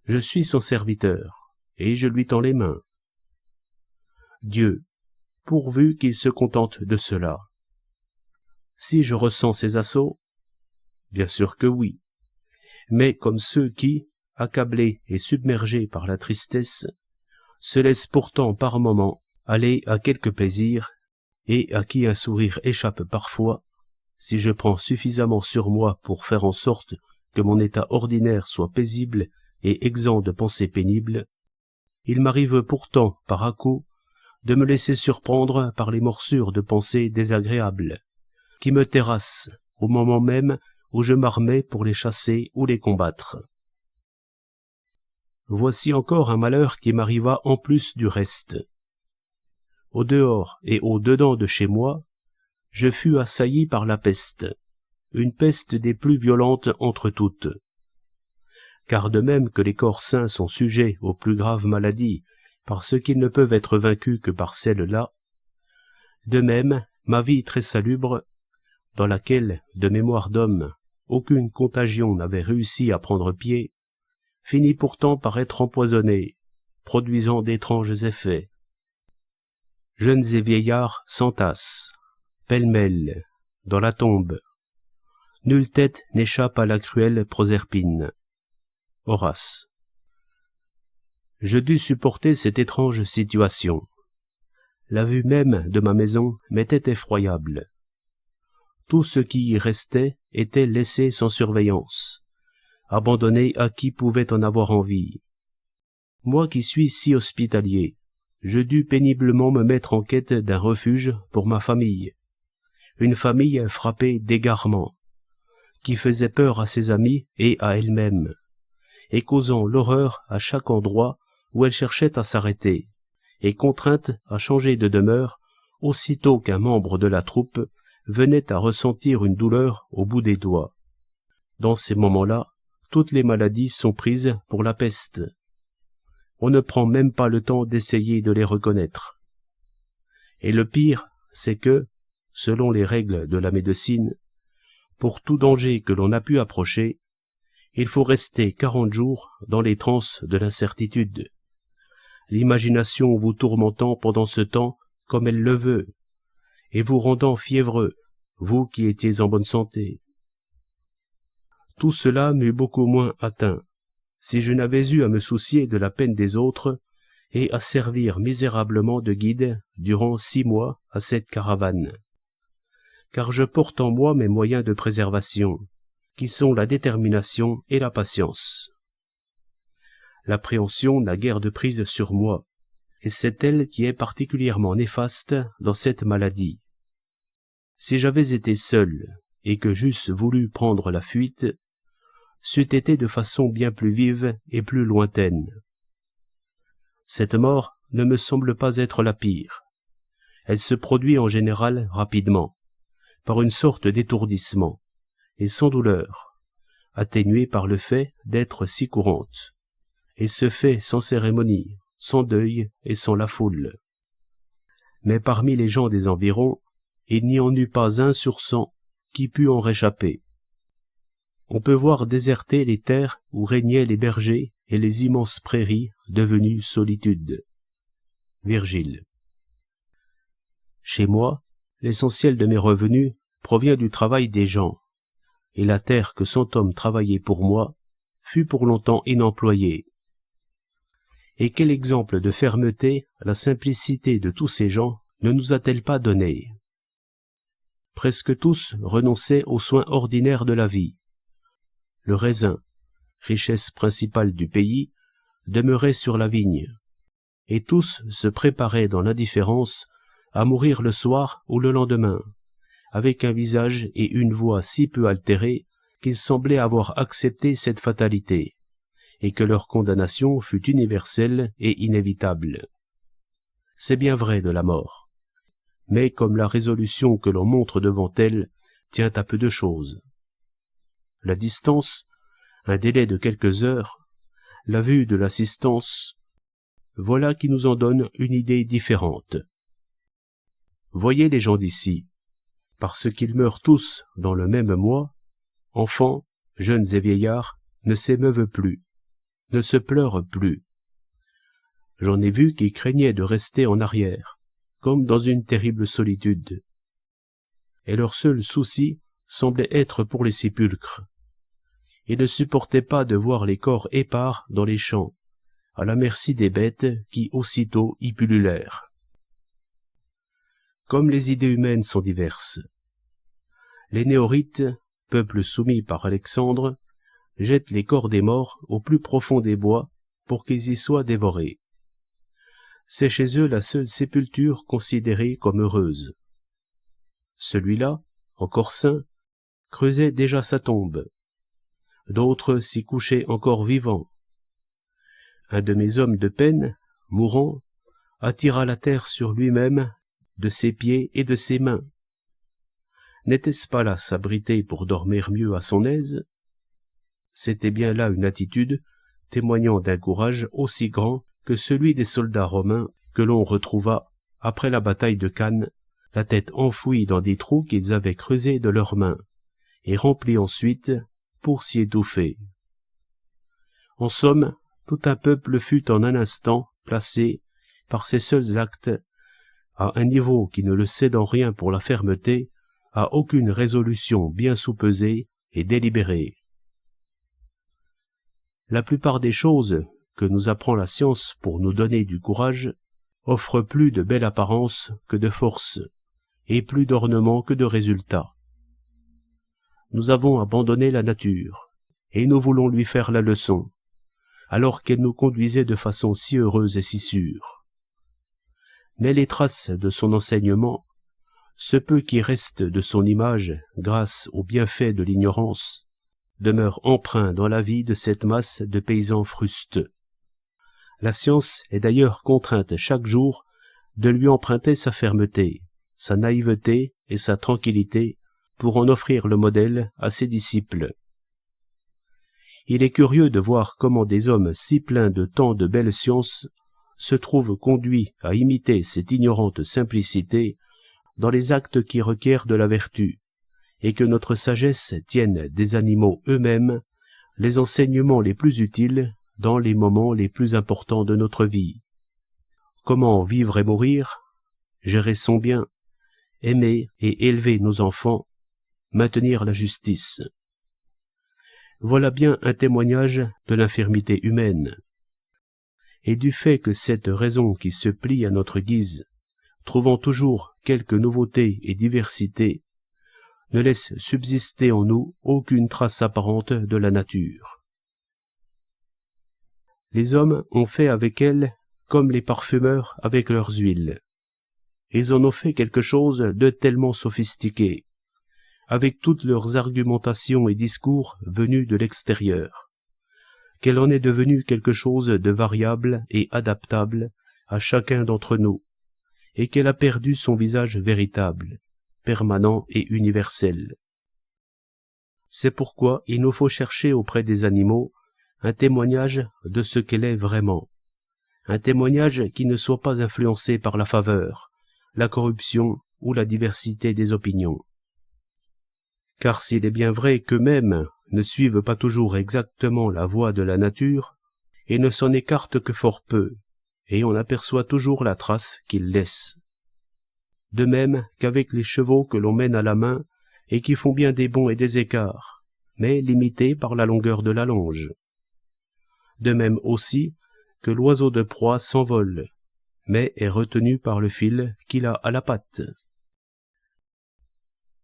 Je suis son serviteur, et je lui tends les mains. Dieu, pourvu qu'il se contente de cela. Si je ressens ses assauts, bien sûr que oui, mais comme ceux qui, accablés et submergés par la tristesse, se laissent pourtant par moments aller à quelque plaisir, et à qui un sourire échappe parfois, si je prends suffisamment sur moi pour faire en sorte que mon état ordinaire soit paisible et exempt de pensées pénibles, il m'arrive pourtant, par à-coups, de me laisser surprendre par les morsures de pensées désagréables, qui me terrassent au moment même où je m'armais pour les chasser ou les combattre. Voici encore un malheur qui m'arriva en plus du reste. Au dehors et au dedans de chez moi, je fus assailli par la peste, une peste des plus violentes entre toutes. Car de même que les corps sains sont sujets aux plus graves maladies, parce qu'ils ne peuvent être vaincus que par celle-là, de même, ma vie très salubre, dans laquelle, de mémoire d'homme, aucune contagion n'avait réussi à prendre pied, finit pourtant par être empoisonnée, produisant d'étranges effets. Jeunes et vieillards s'entassent, pêle-mêle, dans la tombe. Nulle tête n'échappe à la cruelle Proserpine. Horace. Je dus supporter cette étrange situation. La vue même de ma maison m'était effroyable. Tout ce qui y restait était laissé sans surveillance, abandonné à qui pouvait en avoir envie. Moi qui suis si hospitalier, je dus péniblement me mettre en quête d'un refuge pour ma famille, une famille frappée d'égarement, qui faisait peur à ses amis et à elle-même, et causant l'horreur à chaque endroit où elle cherchait à s'arrêter, et contrainte à changer de demeure aussitôt qu'un membre de la troupe venait à ressentir une douleur au bout des doigts. Dans ces moments-là, toutes les maladies sont prises pour la peste. On ne prend même pas le temps d'essayer de les reconnaître. Et le pire, c'est que, selon les règles de la médecine, pour tout danger que l'on a pu approcher, il faut rester 40 jours dans les transes de l'incertitude, l'imagination vous tourmentant pendant ce temps comme elle le veut, et vous rendant fiévreux, vous qui étiez en bonne santé. Tout cela m'eût beaucoup moins atteint, si je n'avais eu à me soucier de la peine des autres et à servir misérablement de guide durant 6 mois à cette caravane. Car je porte en moi mes moyens de préservation, qui sont la détermination et la patience. L'appréhension n'a guère de prise sur moi, et c'est elle qui est particulièrement néfaste dans cette maladie. Si j'avais été seul, et que j'eusse voulu prendre la fuite, c'eût été de façon bien plus vive et plus lointaine. Cette mort ne me semble pas être la pire. Elle se produit en général rapidement, par une sorte d'étourdissement, et sans douleur, atténuée par le fait d'être si courante, et se fait sans cérémonie, sans deuil et sans la foule. Mais parmi les gens des environs, il n'y en eut pas un sur 100 qui put en réchapper. On peut voir déserter les terres où régnaient les bergers et les immenses prairies devenues solitudes. Virgile. Chez moi, l'essentiel de mes revenus provient du travail des gens, et la terre que 100 hommes travaillaient pour moi fut pour longtemps inemployée. Et quel exemple de fermeté la simplicité de tous ces gens ne nous a-t-elle pas donné? Presque tous renonçaient aux soins ordinaires de la vie. Le raisin, richesse principale du pays, demeurait sur la vigne, et tous se préparaient dans l'indifférence à mourir le soir ou le lendemain, avec un visage et une voix si peu altérés qu'ils semblaient avoir accepté cette fatalité, et que leur condamnation fut universelle et inévitable. C'est bien vrai de la mort, mais comme la résolution que l'on montre devant elle tient à peu de choses. La distance, un délai de quelques heures, la vue de l'assistance, voilà qui nous en donne une idée différente. Voyez les gens d'ici, parce qu'ils meurent tous dans le même mois, enfants, jeunes et vieillards, ne s'émeuvent plus, ne se pleurent plus. J'en ai vu qui craignaient de rester en arrière, comme dans une terrible solitude. Et leur seul souci semblait être pour les sépulcres. Ils ne supportaient pas de voir les corps épars dans les champs, à la merci des bêtes qui aussitôt y pullulèrent. Comme les idées humaines sont diverses. Les Néorites, peuple soumis par Alexandre, jettent les corps des morts au plus profond des bois pour qu'ils y soient dévorés. C'est chez eux la seule sépulture considérée comme heureuse. Celui-là, encore sain, creusait déjà sa tombe. D'autres s'y couchaient encore vivants. Un de mes hommes de peine, mourant, attira la terre sur lui-même de ses pieds et de ses mains. N'était-ce pas là s'abriter pour dormir mieux à son aise? C'était bien là une attitude témoignant d'un courage aussi grand que celui des soldats romains que l'on retrouva après la bataille de Cannes, la tête enfouie dans des trous qu'ils avaient creusés de leurs mains, et remplis ensuite pour s'y étouffer. En somme, tout un peuple fut en un instant placé, par ses seuls actes, à un niveau qui ne le cède en rien pour la fermeté, à aucune résolution bien soupesée et délibérée. La plupart des choses que nous apprend la science pour nous donner du courage offrent plus de belle apparence que de force, et plus d'ornement que de résultats. Nous avons abandonné la nature, et nous voulons lui faire la leçon, alors qu'elle nous conduisait de façon si heureuse et si sûre. Mais les traces de son enseignement, ce peu qui reste de son image grâce aux bienfaits de l'ignorance, demeurent empreints dans la vie de cette masse de paysans frustes. La science est d'ailleurs contrainte chaque jour de lui emprunter sa fermeté, sa naïveté et sa tranquillité pour en offrir le modèle à ses disciples. Il est curieux de voir comment des hommes si pleins de tant de belles sciences se trouvent conduits à imiter cette ignorante simplicité dans les actes qui requièrent de la vertu, et que notre sagesse tienne des animaux eux-mêmes les enseignements les plus utiles dans les moments les plus importants de notre vie. Comment vivre et mourir, gérer son bien, aimer et élever nos enfants, maintenir la justice. Voilà bien un témoignage de l'infirmité humaine. Et du fait que cette raison qui se plie à notre guise, trouvant toujours quelque nouveauté et diversité, ne laisse subsister en nous aucune trace apparente de la nature. Les hommes ont fait avec elle comme les parfumeurs avec leurs huiles. Ils en ont fait quelque chose de tellement sophistiqué, avec toutes leurs argumentations et discours venus de l'extérieur, qu'elle en est devenue quelque chose de variable et adaptable à chacun d'entre nous, et qu'elle a perdu son visage véritable, permanent et universel. C'est pourquoi il nous faut chercher auprès des animaux un témoignage de ce qu'elle est vraiment, un témoignage qui ne soit pas influencé par la faveur, la corruption ou la diversité des opinions. Car s'il est bien vrai qu'eux-mêmes ne suivent pas toujours exactement la voie de la nature, et ne s'en écartent que fort peu, et on aperçoit toujours la trace qu'ils laissent. De même qu'avec les chevaux que l'on mène à la main, et qui font bien des bonds et des écarts, mais limités par la longueur de la longe. De même aussi que l'oiseau de proie s'envole, mais est retenu par le fil qu'il a à la patte.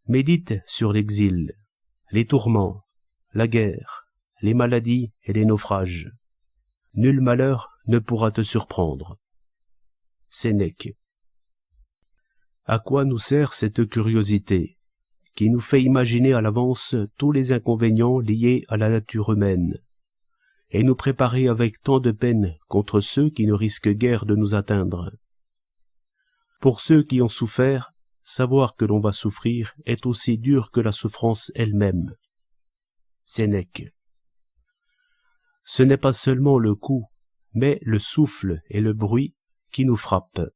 Médite sur l'exil, les tourments, la guerre, les maladies et les naufrages. Nul malheur ne pourra te surprendre. Sénèque. À quoi nous sert cette curiosité, qui nous fait imaginer à l'avance tous les inconvénients liés à la nature humaine, et nous préparer avec tant de peine contre ceux qui ne risquent guère de nous atteindre? Pour ceux qui ont souffert, savoir que l'on va souffrir est aussi dur que la souffrance elle-même. Sénèque. Ce n'est pas seulement le coup, mais le souffle et le bruit qui nous frappent.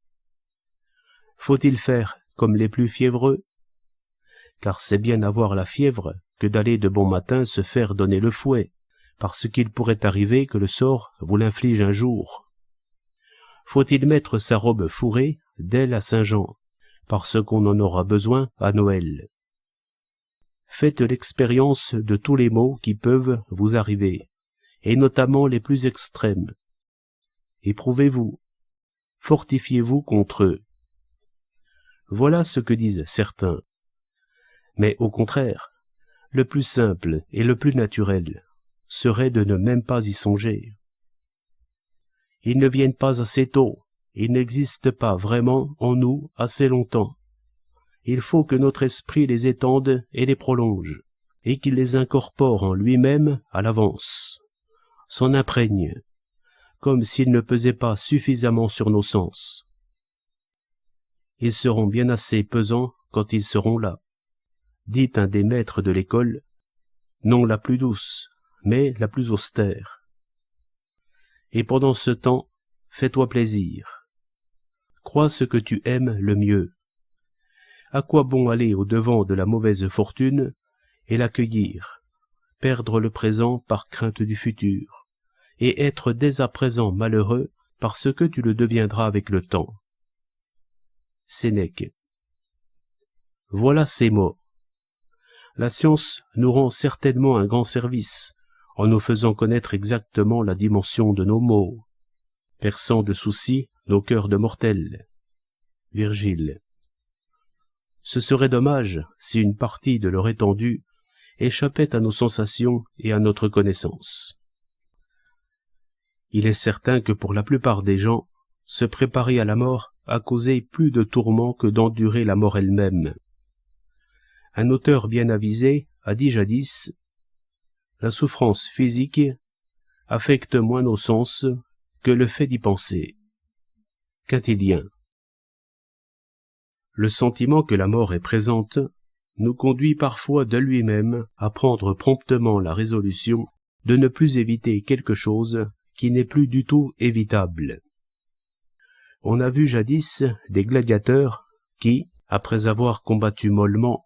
Faut-il faire comme les plus fiévreux? Car c'est bien avoir la fièvre que d'aller de bon matin se faire donner le fouet, parce qu'il pourrait arriver que le sort vous l'inflige un jour. Faut-il mettre sa robe fourrée dès la Saint-Jean, parce qu'on en aura besoin à Noël? Faites l'expérience de tous les maux qui peuvent vous arriver, et notamment les plus extrêmes. Éprouvez-vous, fortifiez-vous contre eux. Voilà ce que disent certains. Mais au contraire, le plus simple et le plus naturel serait de ne même pas y songer. Ils ne viennent pas assez tôt, ils n'existent pas vraiment en nous assez longtemps. Il faut que notre esprit les étende et les prolonge, et qu'il les incorpore en lui-même à l'avance, s'en imprègne, comme s'ils ne pesaient pas suffisamment sur nos sens. Ils seront bien assez pesants quand ils seront là, dit un des maîtres de l'école, non la plus douce, mais la plus austère. Et pendant ce temps, fais-toi plaisir. Crois ce que tu aimes le mieux. À quoi bon aller au-devant de la mauvaise fortune et l'accueillir, perdre le présent par crainte du futur, et être dès à présent malheureux parce que tu le deviendras avec le temps? Sénèque. Voilà ces mots. La science nous rend certainement un grand service en nous faisant connaître exactement la dimension de nos maux, perçant de soucis nos cœurs de mortels. Virgile. Ce serait dommage si une partie de leur étendue échappait à nos sensations et à notre connaissance. Il est certain que pour la plupart des gens, se préparer à la mort a causé plus de tourments que d'endurer la mort elle-même. Un auteur bien avisé a dit jadis « La souffrance physique affecte moins nos sens que le fait d'y penser. » Quintilien. Le sentiment que la mort est présente nous conduit parfois de lui-même à prendre promptement la résolution de ne plus éviter quelque chose qui n'est plus du tout évitable. On a vu jadis des gladiateurs qui, après avoir combattu mollement,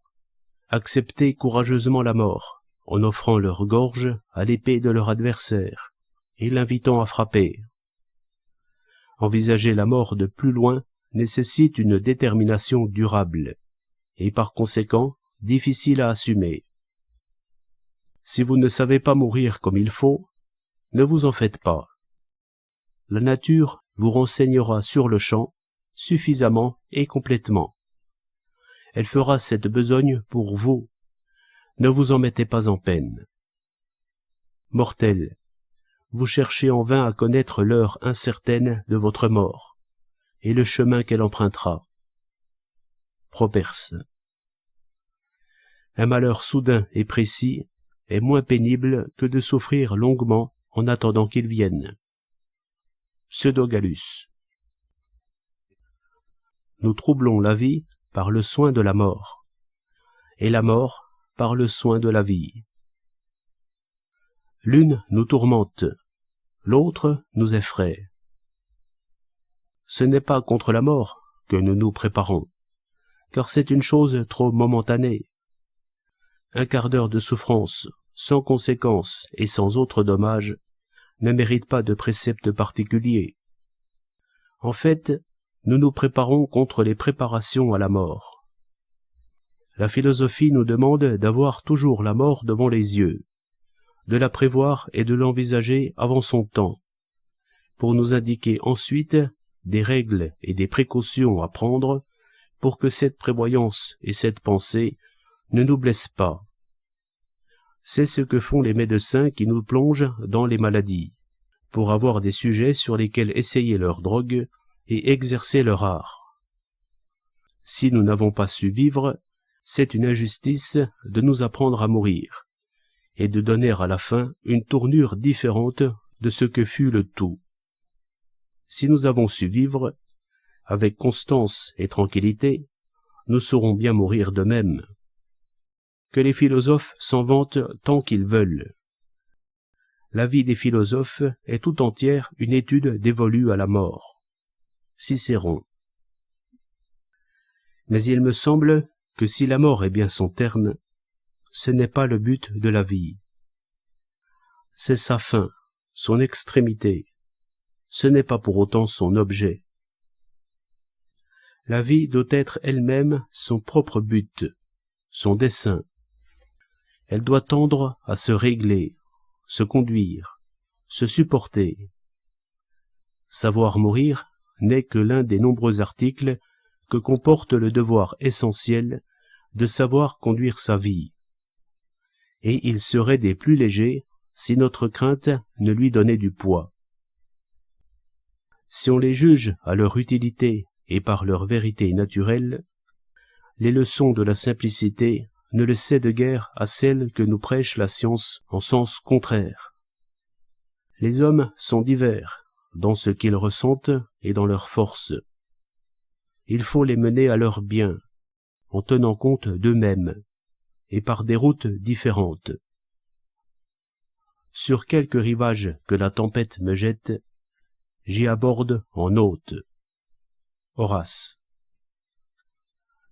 acceptaient courageusement la mort, en offrant leur gorge à l'épée de leur adversaire, et l'invitant à frapper. Envisager la mort de plus loin nécessite une détermination durable, et par conséquent difficile à assumer. Si vous ne savez pas mourir comme il faut, ne vous en faites pas. La nature vous renseignera sur le champ, suffisamment et complètement. Elle fera cette besogne pour vous. Ne vous en mettez pas en peine. Mortels, vous cherchez en vain à connaître l'heure incertaine de votre mort, et le chemin qu'elle empruntera. Properce. Un malheur soudain et précis est moins pénible que de souffrir longuement en attendant qu'il vienne. Pseudo-Gallus. Nous troublons la vie par le soin de la mort, et la mort par le soin de la vie. L'une nous tourmente, l'autre nous effraie. Ce n'est pas contre la mort que nous nous préparons, car c'est une chose trop momentanée. Un quart d'heure de souffrance, sans conséquence et sans autre dommage, ne mérite pas de précepte particulier. En fait, nous nous préparons contre les préparations à la mort. La philosophie nous demande d'avoir toujours la mort devant les yeux, de la prévoir et de l'envisager avant son temps, pour nous indiquer ensuite des règles et des précautions à prendre pour que cette prévoyance et cette pensée ne nous blessent pas. C'est ce que font les médecins qui nous plongent dans les maladies, pour avoir des sujets sur lesquels essayer leur drogue et exercer leur art. Si nous n'avons pas su vivre, c'est une injustice de nous apprendre à mourir, et de donner à la fin une tournure différente de ce que fut le tout. Si nous avons su vivre, avec constance et tranquillité, nous saurons bien mourir de même. Que les philosophes s'en vantent tant qu'ils veulent. La vie des philosophes est tout entière une étude dévolue à la mort. Cicéron. Mais il me semble que si la mort est bien son terme, ce n'est pas le but de la vie. C'est sa fin, son extrémité. Ce n'est pas pour autant son objet. La vie doit être elle-même son propre but, son dessein. Elle doit tendre à se régler, se conduire, se supporter. Savoir mourir n'est que l'un des nombreux articles que comporte le devoir essentiel de savoir conduire sa vie. Et il serait des plus légers si notre crainte ne lui donnait du poids. Si on les juge à leur utilité et par leur vérité naturelle, les leçons de la simplicité ne le cèdent guère à celles que nous prêche la science en sens contraire. Les hommes sont divers dans ce qu'ils ressentent et dans leurs forces. Il faut les mener à leur bien, en tenant compte d'eux-mêmes, et par des routes différentes. Sur quelque rivage que la tempête me jette, j'y aborde en hôte. Horace.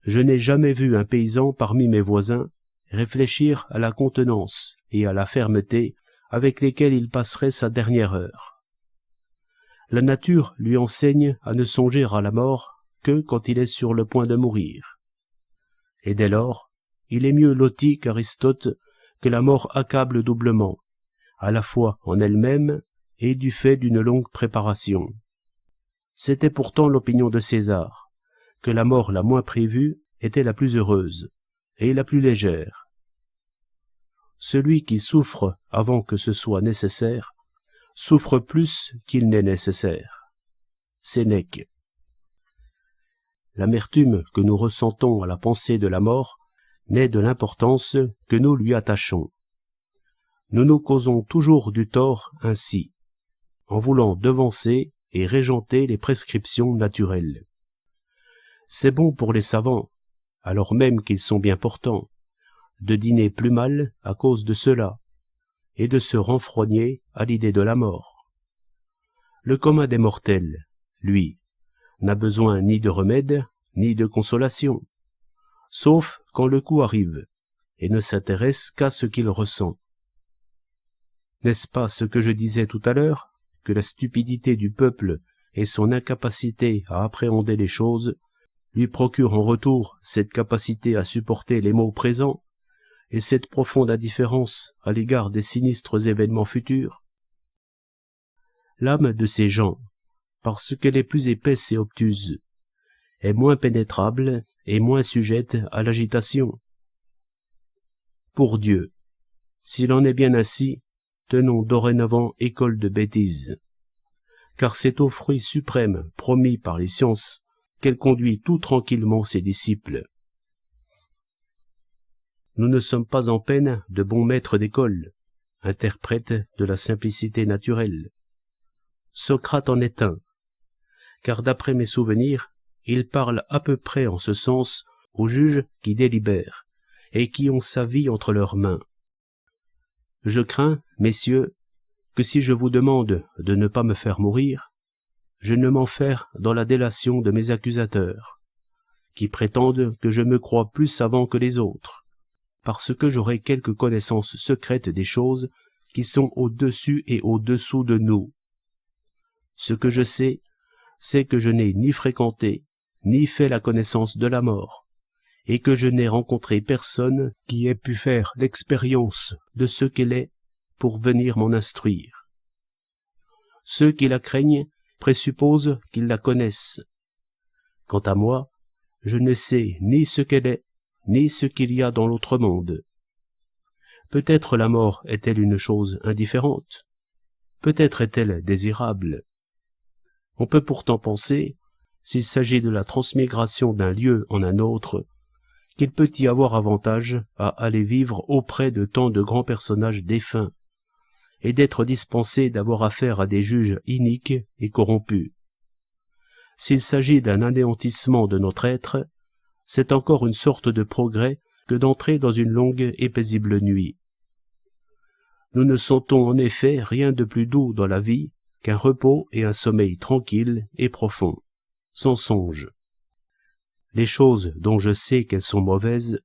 Je n'ai jamais vu un paysan parmi mes voisins réfléchir à la contenance et à la fermeté avec lesquelles il passerait sa dernière heure. La nature lui enseigne à ne songer à la mort que quand il est sur le point de mourir. Et dès lors, il est mieux loti qu'Aristote que la mort accable doublement, à la fois en elle-même et du fait d'une longue préparation. C'était pourtant l'opinion de César, que la mort la moins prévue était la plus heureuse et la plus légère. Celui qui souffre avant que ce soit nécessaire, souffre plus qu'il n'est nécessaire. Sénèque. L'amertume que nous ressentons à la pensée de la mort naît de l'importance que nous lui attachons. Nous nous causons toujours du tort ainsi, en voulant devancer et régenter les prescriptions naturelles. C'est bon pour les savants, alors même qu'ils sont bien portants, de dîner plus mal à cause de cela, et de se renfrogner à l'idée de la mort. Le commun des mortels, lui, n'a besoin ni de remède, ni de consolation, sauf quand le coup arrive, et ne s'intéresse qu'à ce qu'il ressent. N'est-ce pas ce que je disais tout à l'heure, que la stupidité du peuple et son incapacité à appréhender les choses lui procurent en retour cette capacité à supporter les maux présents et cette profonde indifférence à l'égard des sinistres événements futurs? L'âme de ces gens, parce qu'elle est plus épaisse et obtuse, est moins pénétrable et moins sujette à l'agitation. Pour Dieu, s'il en est bien ainsi, tenons dorénavant école de bêtise, car c'est au fruit suprême promis par les sciences qu'elle conduit tout tranquillement ses disciples. Nous ne sommes pas en peine de bons maîtres d'école, interprètes de la simplicité naturelle. Socrate en est un, car d'après mes souvenirs, il parle à peu près en ce sens aux juges qui délibèrent et qui ont sa vie entre leurs mains. Je crains, messieurs, que si je vous demande de ne pas me faire mourir, je ne m'enferre dans la délation de mes accusateurs, qui prétendent que je me crois plus savant que les autres, parce que j'aurai quelques connaissances secrètes des choses qui sont au-dessus et au-dessous de nous. Ce que je sais, c'est que je n'ai ni fréquenté, ni fait la connaissance de la mort, et que je n'ai rencontré personne qui ait pu faire l'expérience de ce qu'elle est pour venir m'en instruire. Ceux qui la craignent présupposent qu'ils la connaissent. Quant à moi, je ne sais ni ce qu'elle est, ni ce qu'il y a dans l'autre monde. Peut-être la mort est-elle une chose indifférente, peut-être est-elle désirable. On peut pourtant penser, s'il s'agit de la transmigration d'un lieu en un autre, qu'il peut y avoir avantage à aller vivre auprès de tant de grands personnages défunts, et d'être dispensé d'avoir affaire à des juges iniques et corrompus. S'il s'agit d'un anéantissement de notre être, c'est encore une sorte de progrès que d'entrer dans une longue et paisible nuit. Nous ne sentons en effet rien de plus doux dans la vie qu'un repos et un sommeil tranquille et profond, sans songe. Les choses dont je sais qu'elles sont mauvaises,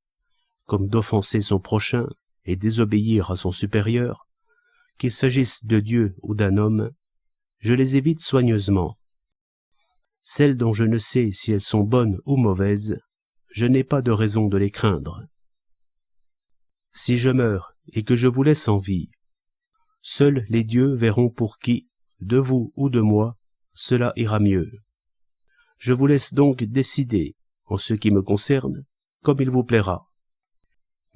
comme d'offenser son prochain et désobéir à son supérieur, qu'il s'agisse de Dieu ou d'un homme, je les évite soigneusement. Celles dont je ne sais si elles sont bonnes ou mauvaises, je n'ai pas de raison de les craindre. Si je meurs et que je vous laisse en vie, seuls les dieux verront pour qui, de vous ou de moi, cela ira mieux. Je vous laisse donc décider, en ce qui me concerne, comme il vous plaira.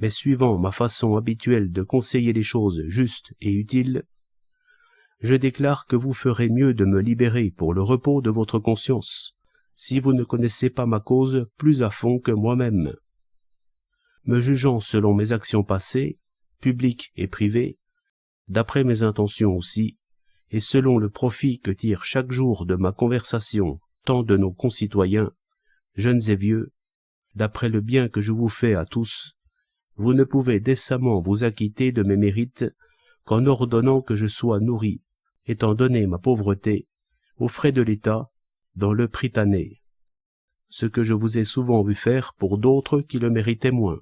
Mais suivant ma façon habituelle de conseiller les choses justes et utiles, je déclare que vous ferez mieux de me libérer pour le repos de votre conscience, si vous ne connaissez pas ma cause plus à fond que moi-même. Me jugeant selon mes actions passées, publiques et privées, d'après mes intentions aussi, et selon le profit que tire chaque jour de ma conversation tant de nos concitoyens, jeunes et vieux, d'après le bien que je vous fais à tous, vous ne pouvez décemment vous acquitter de mes mérites qu'en ordonnant que je sois nourri, étant donné ma pauvreté, aux frais de l'État, dans le Prytanée, ce que je vous ai souvent vu faire pour d'autres qui le méritaient moins.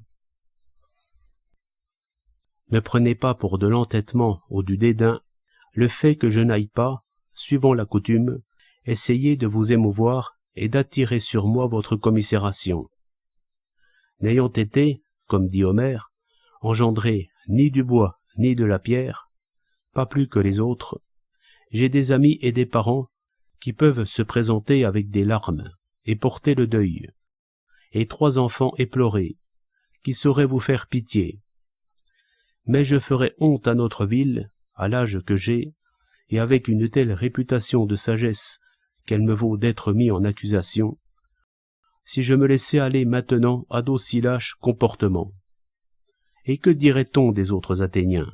Ne prenez pas pour de l'entêtement ou du dédain le fait que je n'aille pas, suivant la coutume, essayer de vous émouvoir et d'attirer sur moi votre commisération. N'ayant été, comme dit Homère, engendré ni du bois ni de la pierre, pas plus que les autres, j'ai des amis et des parents qui peuvent se présenter avec des larmes et porter le deuil, et 3 enfants éplorés, qui sauraient vous faire pitié. Mais je ferais honte à notre ville, à l'âge que j'ai, et avec une telle réputation de sagesse qu'elle me vaut d'être mis en accusation, si je me laissais aller maintenant à d'aussi lâches comportements. Et que dirait-on des autres Athéniens?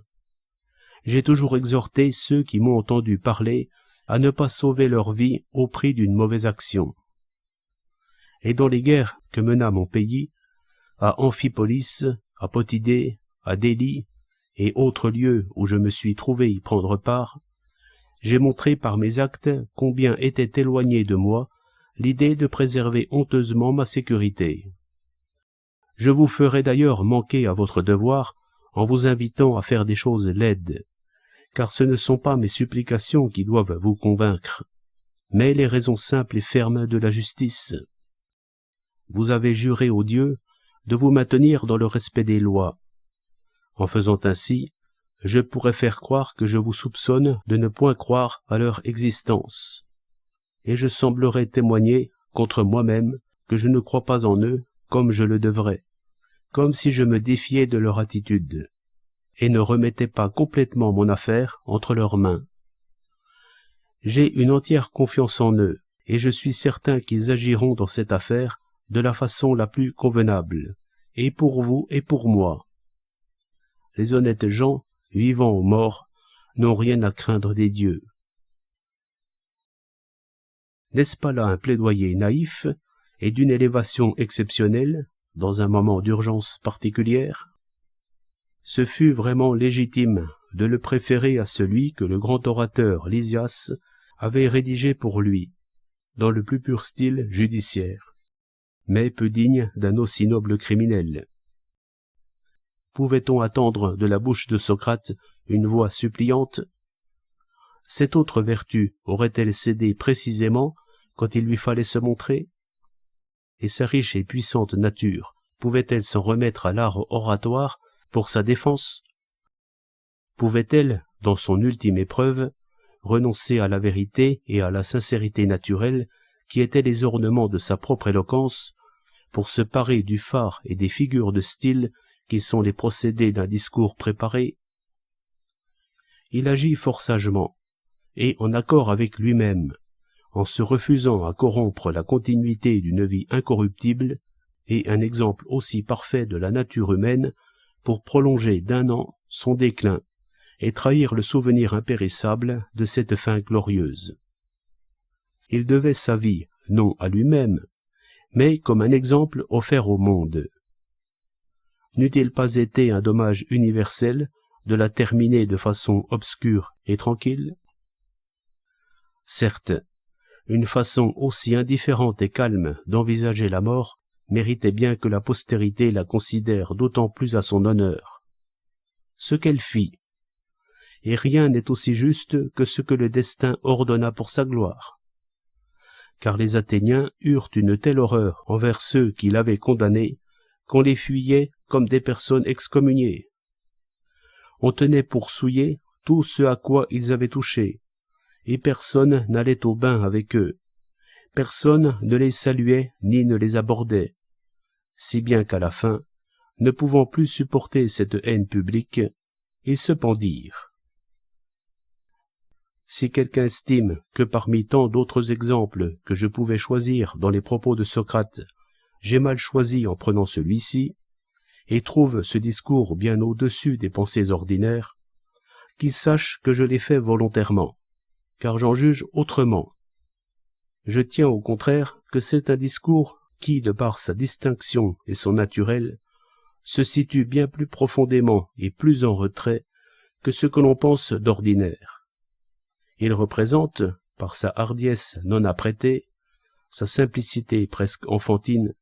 J'ai toujours exhorté ceux qui m'ont entendu parler à ne pas sauver leur vie au prix d'une mauvaise action. Et dans les guerres que mena mon pays, à Amphipolis, à Potidée, à Délie et autres lieux où je me suis trouvé y prendre part, j'ai montré par mes actes combien était éloignée de moi l'idée de préserver honteusement ma sécurité. Je vous ferai d'ailleurs manquer à votre devoir en vous invitant à faire des choses laides, car ce ne sont pas mes supplications qui doivent vous convaincre, mais les raisons simples et fermes de la justice. Vous avez juré aux dieux de vous maintenir dans le respect des lois. En faisant ainsi, je pourrais faire croire que je vous soupçonne de ne point croire à leur existence, et je semblerais témoigner contre moi-même que je ne crois pas en eux comme je le devrais, comme si je me défiais de leur attitude, et ne remettais pas complètement mon affaire entre leurs mains. J'ai une entière confiance en eux, et je suis certain qu'ils agiront dans cette affaire de la façon la plus convenable, et pour vous et pour moi. Les honnêtes gens, vivants ou morts, n'ont rien à craindre des dieux. N'est-ce pas là un plaidoyer naïf et d'une élévation exceptionnelle, dans un moment d'urgence particulière? Ce fut vraiment légitime de le préférer à celui que le grand orateur Lysias avait rédigé pour lui, dans le plus pur style judiciaire. mais peu digne d'un aussi noble criminel. Pouvait-on attendre de la bouche de Socrate une voix suppliante? Cette autre vertu aurait-elle cédé précisément quand il lui fallait se montrer? Et sa riche et puissante nature pouvait-elle s'en remettre à l'art oratoire pour sa défense? Pouvait-elle, dans son ultime épreuve, renoncer à la vérité et à la sincérité naturelle qui étaient les ornements de sa propre éloquence, pour se parer du phare et des figures de style qui sont les procédés d'un discours préparé? Il agit fort sagement, et en accord avec lui-même, en se refusant à corrompre la continuité d'une vie incorruptible et un exemple aussi parfait de la nature humaine pour prolonger d'1 an son déclin et trahir le souvenir impérissable de cette fin glorieuse. Il devait sa vie, non à lui-même, mais comme un exemple offert au monde. N'eût-il pas été un dommage universel de la terminer de façon obscure et tranquille? Certes, une façon aussi indifférente et calme d'envisager la mort méritait bien que la postérité la considère d'autant plus à son honneur. Ce qu'elle fit, et rien n'est aussi juste que ce que le destin ordonna pour sa gloire. Car les Athéniens eurent une telle horreur envers ceux qui l'avaient condamné qu'on les fuyait comme des personnes excommuniées. On tenait pour souillé tout ce à quoi ils avaient touché, et personne n'allait au bain avec eux. Personne ne les saluait ni ne les abordait, si bien qu'à la fin, ne pouvant plus supporter cette haine publique, ils se pendirent. Si quelqu'un estime que parmi tant d'autres exemples que je pouvais choisir dans les propos de Socrate, j'ai mal choisi en prenant celui-ci, et trouve ce discours bien au-dessus des pensées ordinaires, qu'il sache que je l'ai fait volontairement, car j'en juge autrement. Je tiens au contraire que c'est un discours qui, de par sa distinction et son naturel, se situe bien plus profondément et plus en retrait que ce que l'on pense d'ordinaire. Il représente, par sa hardiesse non apprêtée, sa simplicité presque enfantine,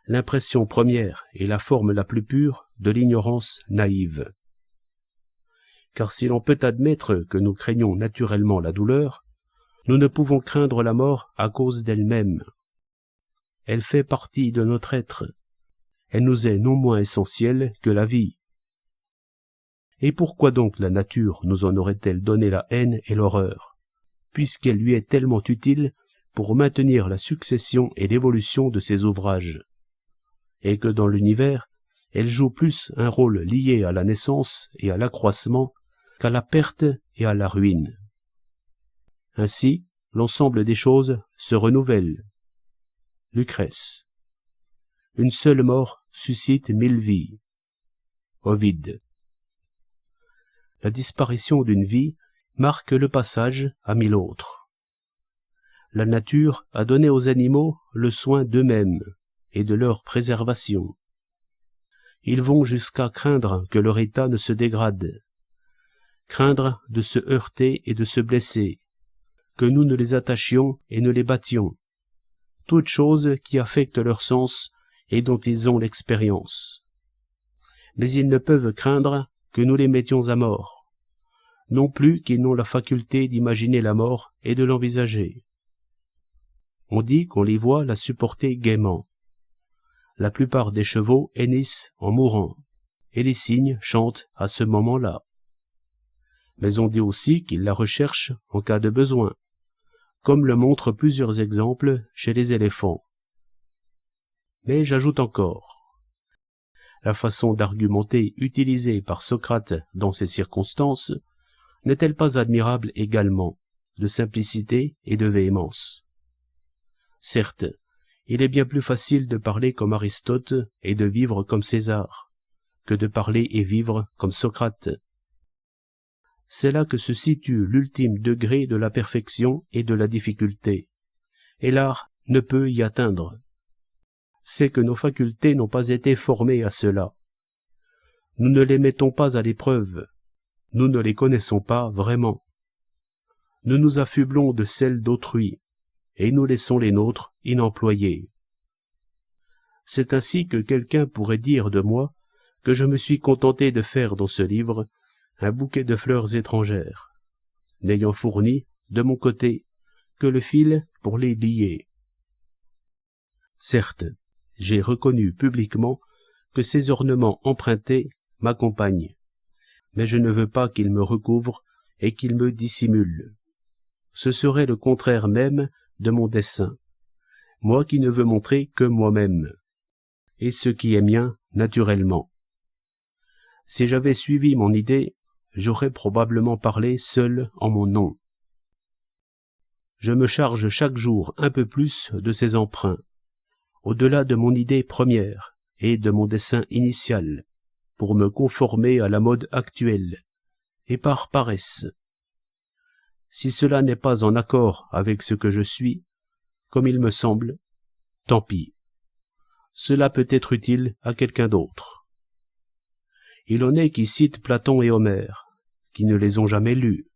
l'impression première et la forme la plus pure de l'ignorance naïve. Car si l'on peut admettre que nous craignons naturellement la douleur, nous ne pouvons craindre la mort à cause d'elle-même. Elle fait partie de notre être. Elle nous est non moins essentielle que la vie. Et pourquoi donc la nature nous en aurait-elle donné la haine et l'horreur, puisqu'elle lui est tellement utile pour maintenir la succession et l'évolution de ses ouvrages, et que dans l'univers, elle joue plus un rôle lié à la naissance et à l'accroissement qu'à la perte et à la ruine. Ainsi, l'ensemble des choses se renouvelle. Lucrèce. Une seule mort suscite 1000 vies. Ovide. La disparition d'une vie marque le passage à 1000 autres. La nature a donné aux animaux le soin d'eux-mêmes et de leur préservation. Ils vont jusqu'à craindre que leur état ne se dégrade, craindre de se heurter et de se blesser, que nous ne les attachions et ne les battions, toutes choses qui affectent leur sens et dont ils ont l'expérience. Mais ils ne peuvent craindre que nous les mettions à mort, non plus qu'ils n'ont la faculté d'imaginer la mort et de l'envisager. On dit qu'on les voit la supporter gaiement. La plupart des chevaux hennissent en mourant, et les cygnes chantent à ce moment-là. Mais on dit aussi qu'ils la recherchent en cas de besoin, comme le montrent plusieurs exemples chez les éléphants. Mais j'ajoute encore, la façon d'argumenter utilisée par Socrate dans ces circonstances n'est-elle pas admirable également, de simplicité et de véhémence? Certes, il est bien plus facile de parler comme Aristote et de vivre comme César, que de parler et vivre comme Socrate. C'est là que se situe l'ultime degré de la perfection et de la difficulté, et l'art ne peut y atteindre. C'est que nos facultés n'ont pas été formées à cela. Nous ne les mettons pas à l'épreuve, nous ne les connaissons pas vraiment. Nous nous affublons de celles d'autrui, et nous laissons les nôtres inemployées. C'est ainsi que quelqu'un pourrait dire de moi que je me suis contenté de faire dans ce livre un bouquet de fleurs étrangères, n'ayant fourni, de mon côté, que le fil pour les lier. Certes, j'ai reconnu publiquement que ces ornements empruntés m'accompagnent, mais je ne veux pas qu'ils me recouvrent et qu'ils me dissimulent. Ce serait le contraire même de mon dessein, moi qui ne veux montrer que moi-même, et ce qui est mien naturellement. Si j'avais suivi mon idée, j'aurais probablement parlé seul en mon nom. Je me charge chaque jour un peu plus de ces emprunts, au-delà de mon idée première et de mon dessein initial, pour me conformer à la mode actuelle, et par paresse. Si cela n'est pas en accord avec ce que je suis, comme il me semble, tant pis. Cela peut être utile à quelqu'un d'autre. Il en est qui citent Platon et Homère, qui ne les ont jamais lus,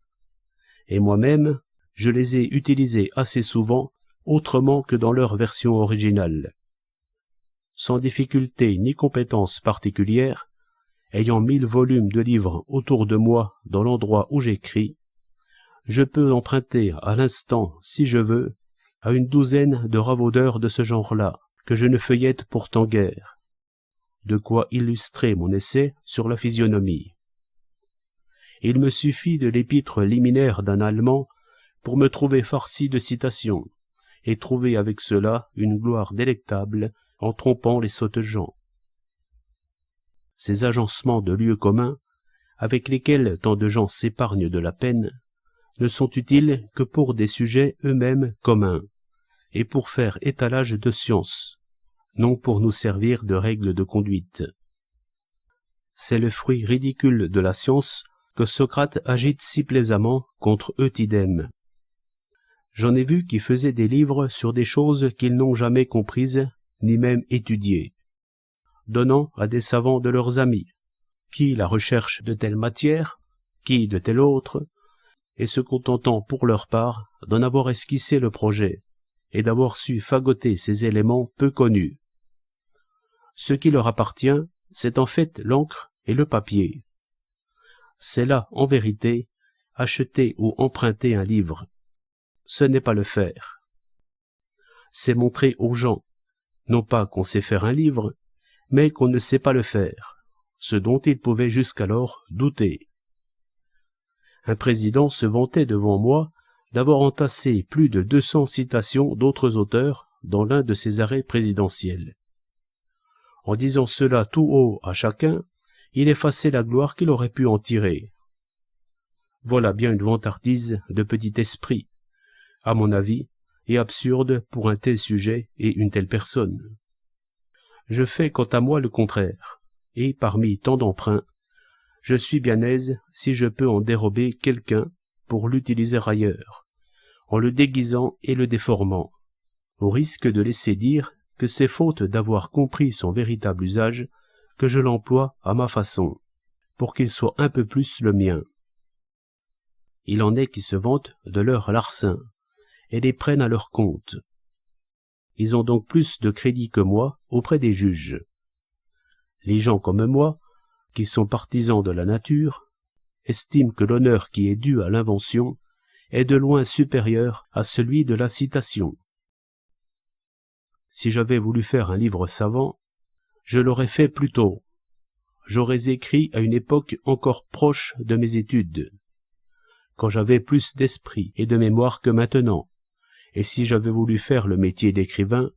et moi-même, je les ai utilisés assez souvent autrement que dans leur version originale. Sans difficulté ni compétence particulière, ayant 1000 volumes de livres autour de moi dans l'endroit où j'écris, je peux emprunter à l'instant, si je veux, à une douzaine de ravaudeurs de ce genre-là, que je ne feuillette pourtant guère. De quoi illustrer mon essai sur la physionomie. Il me suffit de l'épître liminaire d'un Allemand pour me trouver farci de citations, et trouver avec cela une gloire délectable en trompant les sottes gens. Ces agencements de lieux communs, avec lesquels tant de gens s'épargnent de la peine, ne sont utiles que pour des sujets eux-mêmes communs, et pour faire étalage de science, non pour nous servir de règles de conduite. C'est le fruit ridicule de la science que Socrate agite si plaisamment contre Eutydème. J'en ai vu qui faisaient des livres sur des choses qu'ils n'ont jamais comprises, ni même étudiées, donnant à des savants de leurs amis, qui la recherche de telle matière, qui de telle autre, et se contentant pour leur part d'en avoir esquissé le projet, et d'avoir su fagoter ces éléments peu connus. Ce qui leur appartient, c'est en fait l'encre et le papier. C'est là, en vérité, acheter ou emprunter un livre. Ce n'est pas le faire. C'est montrer aux gens, non pas qu'on sait faire un livre, mais qu'on ne sait pas le faire, ce dont ils pouvaient jusqu'alors douter. Un président se vantait devant moi d'avoir entassé plus de 200 citations d'autres auteurs dans l'un de ses arrêts présidentiels. En disant cela tout haut à chacun, il effaçait la gloire qu'il aurait pu en tirer. Voilà bien une vantardise de petit esprit, à mon avis, et absurde pour un tel sujet et une telle personne. Je fais quant à moi le contraire, et parmi tant d'emprunts, je suis bien aise si je peux en dérober quelqu'un pour l'utiliser ailleurs, en le déguisant et le déformant, au risque de laisser dire que c'est faute d'avoir compris son véritable usage que je l'emploie à ma façon, pour qu'il soit un peu plus le mien. Il en est qui se vantent de leur larcin, et les prennent à leur compte. Ils ont donc plus de crédit que moi auprès des juges. Les gens comme moi, qui sont partisans de la nature, estiment que l'honneur qui est dû à l'invention est de loin supérieur à celui de la citation. Si j'avais voulu faire un livre savant, je l'aurais fait plus tôt. J'aurais écrit à une époque encore proche de mes études, quand j'avais plus d'esprit et de mémoire que maintenant, et si j'avais voulu faire le métier d'écrivain,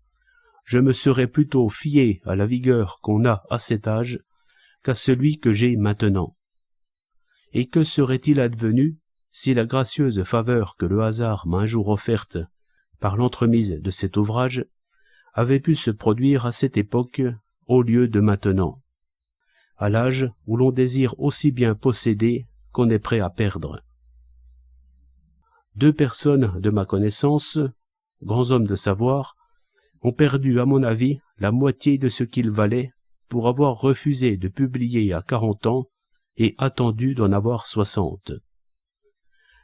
je me serais plutôt fié à la vigueur qu'on a à cet âge qu'à celui que j'ai maintenant. Et que serait-il advenu si la gracieuse faveur que le hasard m'a un jour offerte par l'entremise de cet ouvrage avait pu se produire à cette époque au lieu de maintenant, à l'âge où l'on désire aussi bien posséder qu'on est prêt à perdre. 2 personnes de ma connaissance, grands hommes de savoir, ont perdu à mon avis la moitié de ce qu'ils valaient pour avoir refusé de publier à 40 ans et attendu d'en avoir 60.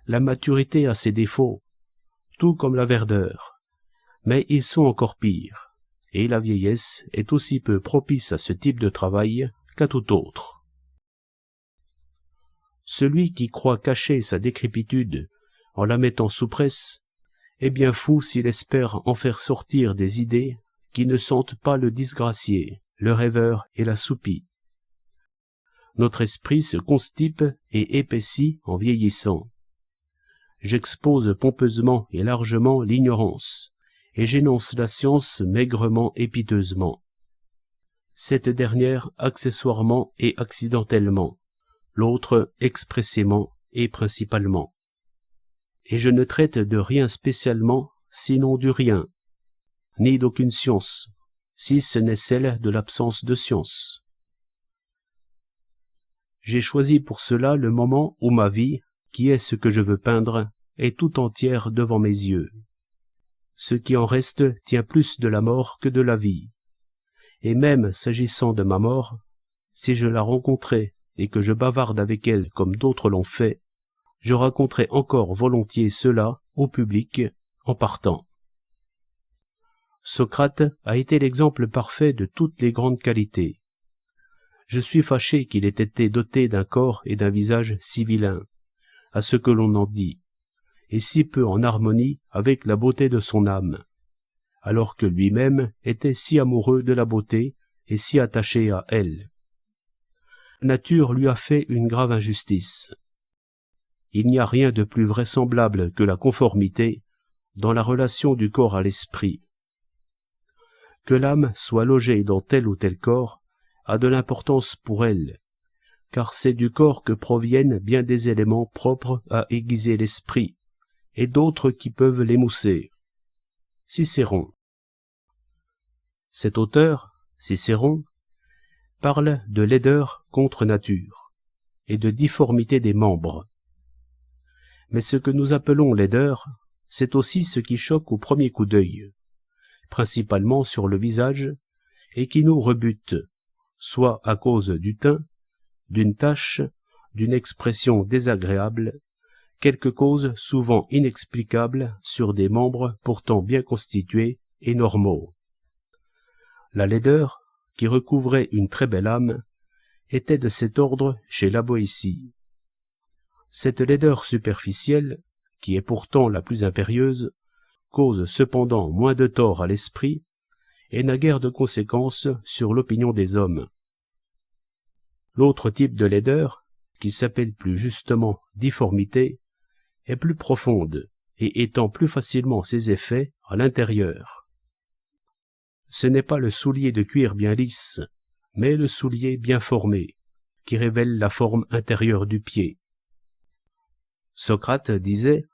La maturité a ses défauts, tout comme la verdeur, mais ils sont encore pires, et la vieillesse est aussi peu propice à ce type de travail qu'à tout autre. Celui qui croit cacher sa décrépitude en la mettant sous presse est bien fou s'il espère en faire sortir des idées qui ne sentent pas le disgracié, le rêveur et la soupie. Notre esprit se constipe et épaissit en vieillissant. J'expose pompeusement et largement l'ignorance, et j'énonce la science maigrement et piteusement. Cette dernière accessoirement et accidentellement, l'autre expressément et principalement. Et je ne traite de rien spécialement, sinon du rien, ni d'aucune science, si ce n'est celle de l'absence de science. J'ai choisi pour cela le moment où ma vie, qui est ce que je veux peindre, est tout entière devant mes yeux. Ce qui en reste tient plus de la mort que de la vie. Et même s'agissant de ma mort, si je la rencontrais et que je bavarde avec elle comme d'autres l'ont fait, je raconterai encore volontiers cela au public en partant. Socrate a été l'exemple parfait de toutes les grandes qualités. Je suis fâché qu'il ait été doté d'un corps et d'un visage si vilains, à ce que l'on en dit, et si peu en harmonie avec la beauté de son âme, alors que lui-même était si amoureux de la beauté et si attaché à elle. Nature lui a fait une grave injustice. Il n'y a rien de plus vraisemblable que la conformité dans la relation du corps à l'esprit. Que l'âme soit logée dans tel ou tel corps a de l'importance pour elle, car c'est du corps que proviennent bien des éléments propres à aiguiser l'esprit, et d'autres qui peuvent l'émousser. Cicéron. Cet auteur, Cicéron, parle de laideur contre nature, et de difformité des membres. Mais ce que nous appelons laideur, c'est aussi ce qui choque au premier coup d'œil, principalement sur le visage, et qui nous rebute, soit à cause du teint, d'une tache, d'une expression désagréable, quelque cause souvent inexplicable sur des membres pourtant bien constitués et normaux. La laideur, qui recouvrait une très belle âme, était de cet ordre chez la Boétie. Cette laideur superficielle, qui est pourtant la plus impérieuse, cause cependant moins de tort à l'esprit, et n'a guère de conséquences sur l'opinion des hommes. L'autre type de laideur, qui s'appelle plus justement difformité, est plus profonde et étend plus facilement ses effets à l'intérieur. Ce n'est pas le soulier de cuir bien lisse, mais le soulier bien formé, qui révèle la forme intérieure du pied. Socrate disait,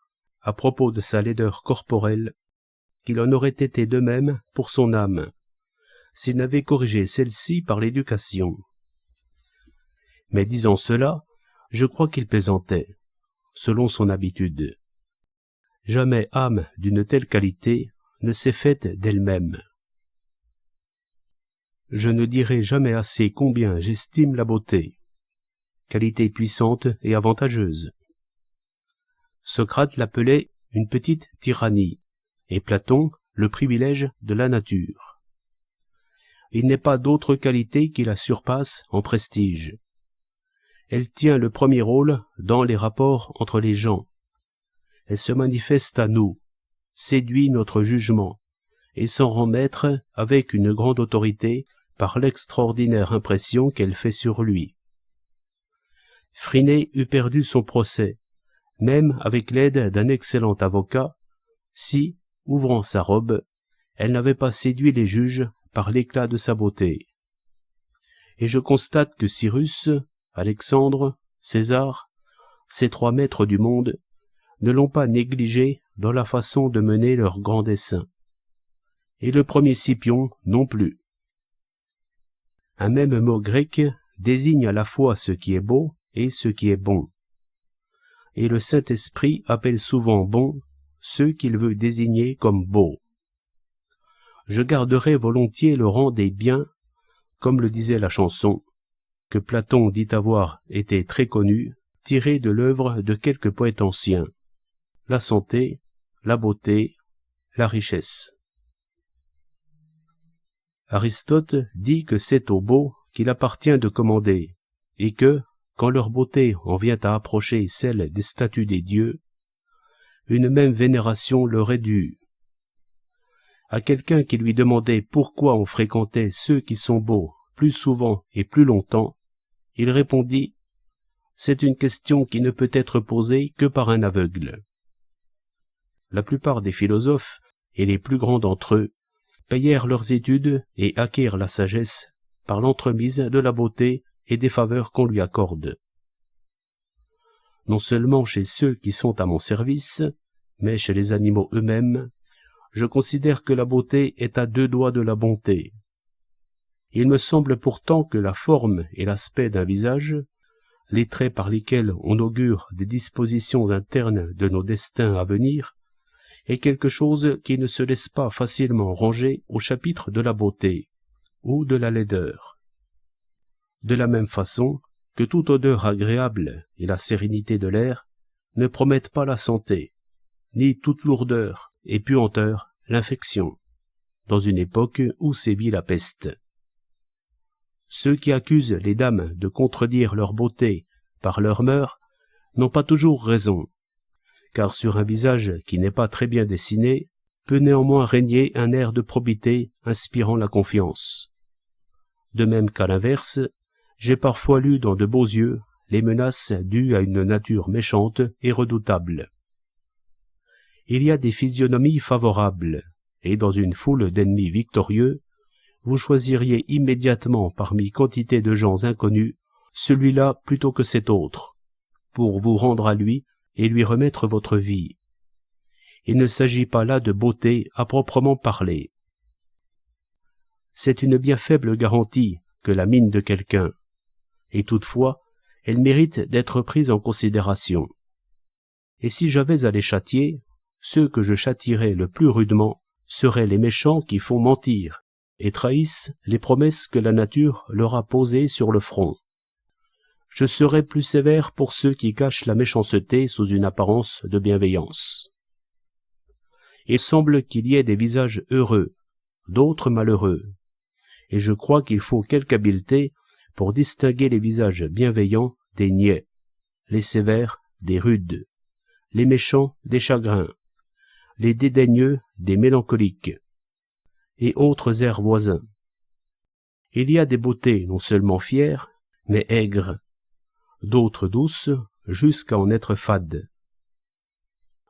à propos de sa laideur corporelle, qu'il en aurait été de même pour son âme, s'il n'avait corrigé celle-ci par l'éducation. Mais disant cela, je crois qu'il plaisantait, selon son habitude. Jamais âme d'une telle qualité ne s'est faite d'elle-même. Je ne dirai jamais assez combien j'estime la beauté, qualité puissante et avantageuse. Socrate l'appelait une petite tyrannie, et Platon le privilège de la nature. Il n'est pas d'autre qualité qui la surpasse en prestige. Elle tient le premier rôle dans les rapports entre les gens. Elle se manifeste à nous, séduit notre jugement, et s'en rend maître avec une grande autorité par l'extraordinaire impression qu'elle fait sur lui. Phryné eût perdu son procès, même avec l'aide d'un excellent avocat, si, ouvrant sa robe, elle n'avait pas séduit les juges par l'éclat de sa beauté. Et je constate que Cyrus, Alexandre, César, ces trois maîtres du monde, ne l'ont pas négligé dans la façon de mener leurs grands desseins. Et le premier Scipion non plus. Un même mot grec désigne à la fois ce qui est beau et ce qui est bon. Et le Saint-Esprit appelle souvent bon ceux qu'il veut désigner comme beaux. Je garderai volontiers le rang des biens, comme le disait la chanson, que Platon dit avoir été très connu, tirée de l'œuvre de quelques poètes anciens. La santé, la beauté, la richesse. Aristote dit que c'est aux beaux qu'il appartient de commander, et que, quand leur beauté en vient à approcher celle des statues des dieux, une même vénération leur est due. À quelqu'un qui lui demandait pourquoi on fréquentait ceux qui sont beaux plus souvent et plus longtemps, il répondit « C'est une question qui ne peut être posée que par un aveugle ». La plupart des philosophes, et les plus grands d'entre eux, payèrent leurs études et acquirent la sagesse par l'entremise de la beauté et des faveurs qu'on lui accorde. Non seulement chez ceux qui sont à mon service, mais chez les animaux eux-mêmes, je considère que la beauté est à 2 doigts de la bonté. Il me semble pourtant que la forme et l'aspect d'un visage, les traits par lesquels on augure des dispositions internes de nos destins à venir, est quelque chose qui ne se laisse pas facilement ranger au chapitre de la beauté ou de la laideur. De la même façon que toute odeur agréable et la sérénité de l'air ne promettent pas la santé, ni toute lourdeur et puanteur l'infection, dans une époque où sévit la peste. Ceux qui accusent les dames de contredire leur beauté par leurs mœurs n'ont pas toujours raison, car sur un visage qui n'est pas très bien dessiné, peut néanmoins régner un air de probité inspirant la confiance. De même qu'à l'inverse, j'ai parfois lu dans de beaux yeux les menaces dues à une nature méchante et redoutable. Il y a des physionomies favorables, et dans une foule d'ennemis victorieux, vous choisiriez immédiatement parmi quantité de gens inconnus celui-là plutôt que cet autre, pour vous rendre à lui et lui remettre votre vie. Il ne s'agit pas là de beauté à proprement parler. C'est une bien faible garantie que la mine de quelqu'un, et toutefois, elle mérite d'être prise en considération. Et si j'avais à les châtier, ceux que je châtierais le plus rudement seraient les méchants qui font mentir et trahissent les promesses que la nature leur a posées sur le front. Je serais plus sévère pour ceux qui cachent la méchanceté sous une apparence de bienveillance. Il semble qu'il y ait des visages heureux, d'autres malheureux, et je crois qu'il faut quelque habileté pour distinguer les visages bienveillants des niais, les sévères des rudes, les méchants des chagrins, les dédaigneux des mélancoliques, et autres airs voisins. Il y a des beautés non seulement fières, mais aigres, d'autres douces jusqu'à en être fades.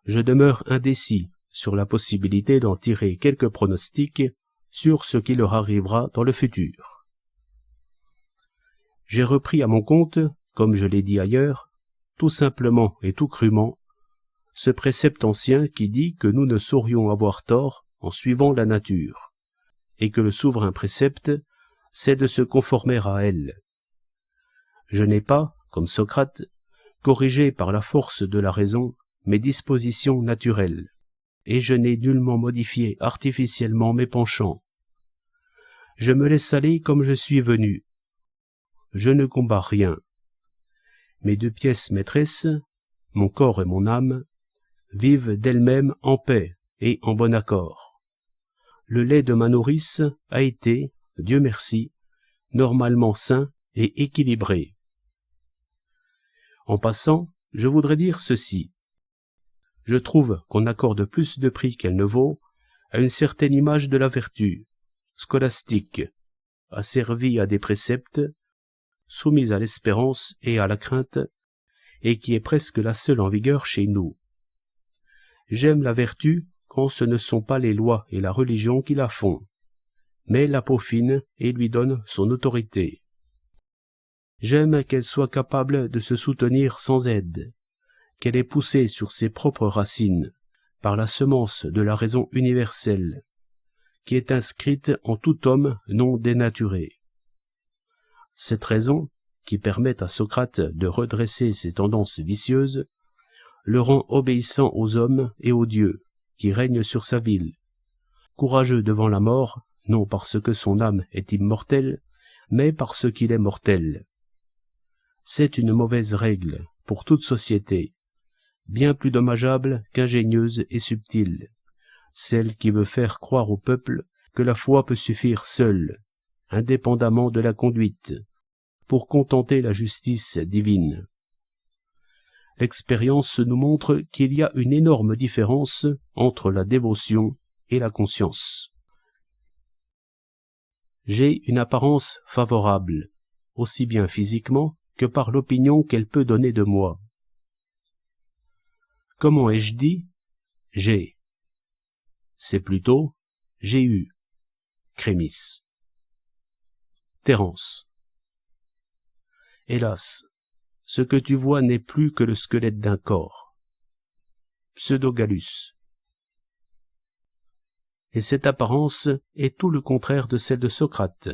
Je demeure indécis sur la possibilité d'en tirer quelques pronostics sur ce qui leur arrivera dans le futur. J'ai repris à mon compte, comme je l'ai dit ailleurs, tout simplement et tout crûment, ce précepte ancien qui dit que nous ne saurions avoir tort en suivant la nature, et que le souverain précepte, c'est de se conformer à elle. Je n'ai pas, comme Socrate, corrigé par la force de la raison mes dispositions naturelles, et je n'ai nullement modifié artificiellement mes penchants. Je me laisse aller comme je suis venu. Je ne combats rien. Mes 2 pièces maîtresses, mon corps et mon âme, vivent d'elles-mêmes en paix et en bon accord. Le lait de ma nourrice a été, Dieu merci, normalement sain et équilibré. En passant, je voudrais dire ceci. Je trouve qu'on accorde plus de prix qu'elle ne vaut à une certaine image de la vertu, scolastique, asservie à des préceptes, soumise à l'espérance et à la crainte, et qui est presque la seule en vigueur chez nous. J'aime la vertu quand ce ne sont pas les lois et la religion qui la font, mais la peaufine et lui donne son autorité. J'aime qu'elle soit capable de se soutenir sans aide, qu'elle ait poussé sur ses propres racines par la semence de la raison universelle, qui est inscrite en tout homme non dénaturé. Cette raison, qui permet à Socrate de redresser ses tendances vicieuses, le rend obéissant aux hommes et aux dieux qui règnent sur sa ville, courageux devant la mort, non parce que son âme est immortelle, mais parce qu'il est mortel. C'est une mauvaise règle pour toute société, bien plus dommageable qu'ingénieuse et subtile, celle qui veut faire croire au peuple que la foi peut suffire seule, indépendamment de la conduite, pour contenter la justice divine. L'expérience nous montre qu'il y a une énorme différence entre la dévotion et la conscience. J'ai une apparence favorable, aussi bien physiquement que par l'opinion qu'elle peut donner de moi. Comment ai-je dit « j'ai » C'est plutôt « j'ai eu ». Crémis. Terence. Hélas, ce que tu vois n'est plus que le squelette d'un corps. Pseudo-Gallus. Et cette apparence est tout le contraire de celle de Socrate.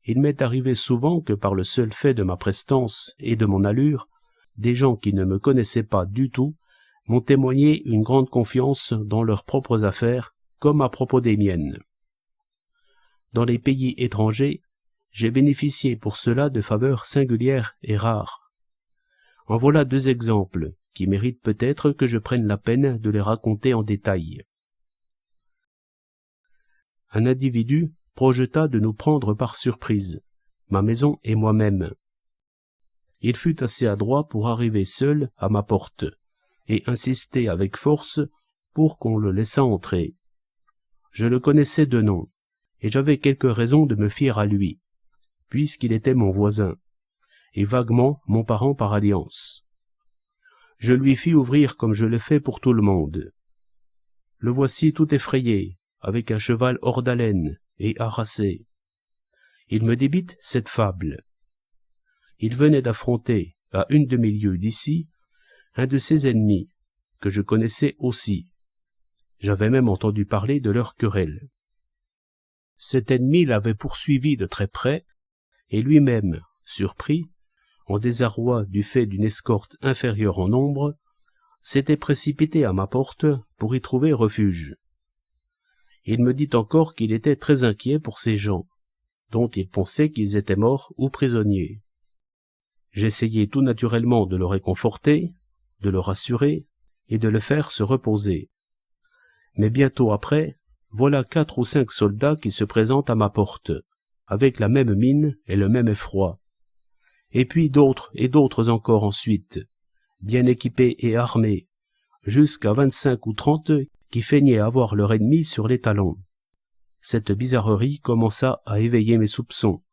Il m'est arrivé souvent que par le seul fait de ma prestance et de mon allure, des gens qui ne me connaissaient pas du tout m'ont témoigné une grande confiance dans leurs propres affaires, comme à propos des miennes. Dans les pays étrangers, j'ai bénéficié pour cela de faveurs singulières et rares. En voilà 2 exemples qui méritent peut-être que je prenne la peine de les raconter en détail. Un individu projeta de nous prendre par surprise, ma maison et moi-même. Il fut assez adroit pour arriver seul à ma porte et insister avec force pour qu'on le laissât entrer. Je le connaissais de nom, et j'avais quelques raisons de me fier à lui, puisqu'il était mon voisin, et vaguement mon parent par alliance. Je lui fis ouvrir comme je le fais pour tout le monde. Le voici tout effrayé, avec un cheval hors d'haleine et harassé. Il me débite cette fable. Il venait d'affronter, à une demi-lieue d'ici, un de ses ennemis, que je connaissais aussi. J'avais même entendu parler de leur querelle. Cet ennemi l'avait poursuivi de très près, et lui-même, surpris, en désarroi du fait d'une escorte inférieure en nombre, s'était précipité à ma porte pour y trouver refuge. Il me dit encore qu'il était très inquiet pour ces gens, dont il pensait qu'ils étaient morts ou prisonniers. J'essayai tout naturellement de le réconforter, de le rassurer et de le faire se reposer. Mais bientôt après, voilà 4 ou 5 soldats qui se présentent à ma porte, avec la même mine et le même effroi. Et puis d'autres et d'autres encore ensuite, bien équipés et armés, jusqu'à 25 ou 30 qui feignaient avoir leur ennemi sur les talons. Cette bizarrerie commença à éveiller mes soupçons.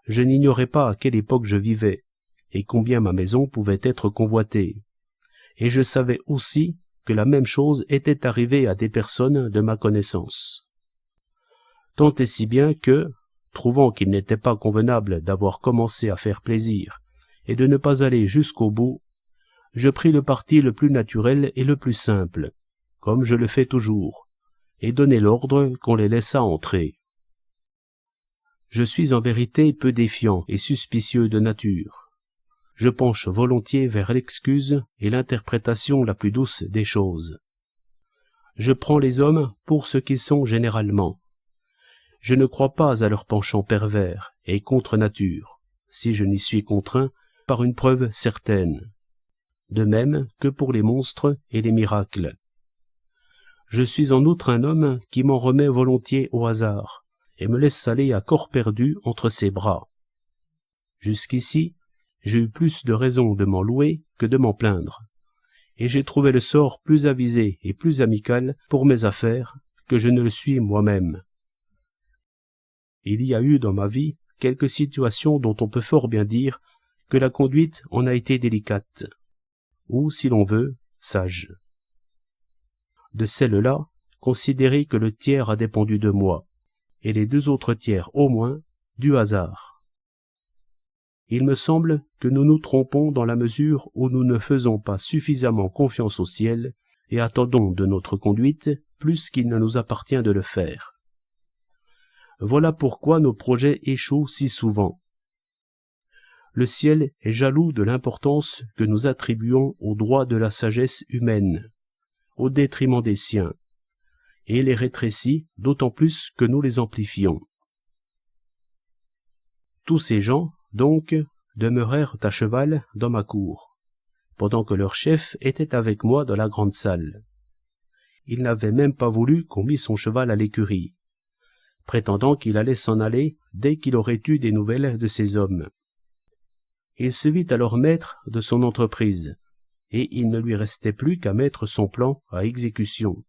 Je n'ignorais pas à quelle époque je vivais, et combien ma maison pouvait être convoitée. Et je savais aussi que la même chose était arrivée à des personnes de ma connaissance. Tant et si bien que, trouvant qu'il n'était pas convenable d'avoir commencé à faire plaisir et de ne pas aller jusqu'au bout, je pris le parti le plus naturel et le plus simple, comme je le fais toujours, et donnai l'ordre qu'on les laissât entrer. Je suis en vérité peu défiant et suspicieux de nature. Je penche volontiers vers l'excuse et l'interprétation la plus douce des choses. Je prends les hommes pour ce qu'ils sont généralement. Je ne crois pas à leur penchant pervers et contre nature, si je n'y suis contraint par une preuve certaine. De même que pour les monstres et les miracles. Je suis en outre un homme qui m'en remet volontiers au hasard, et me laisse aller à corps perdu entre ses bras. Jusqu'ici, j'ai eu plus de raisons de m'en louer que de m'en plaindre, et j'ai trouvé le sort plus avisé et plus amical pour mes affaires que je ne le suis moi-même. Il y a eu dans ma vie quelques situations dont on peut fort bien dire que la conduite en a été délicate, ou, si l'on veut, sage. De celle-là, considérez que le tiers a dépendu de moi, et les 2 autres tiers au moins du hasard. Il me semble que nous nous trompons dans la mesure où nous ne faisons pas suffisamment confiance au ciel et attendons de notre conduite plus qu'il ne nous appartient de le faire. Voilà pourquoi nos projets échouent si souvent. Le ciel est jaloux de l'importance que nous attribuons aux droits de la sagesse humaine, au détriment des siens, et les rétrécit d'autant plus que nous les amplifions. Tous ces gens, donc, demeurèrent à cheval dans ma cour, pendant que leur chef était avec moi dans la grande salle. il n'avait même pas voulu qu'on mît son cheval à l'écurie, prétendant qu'il allait s'en aller dès qu'il aurait eu des nouvelles de ses hommes. Il se vit alors maître de son entreprise, et il ne lui restait plus qu'à mettre son plan à exécution.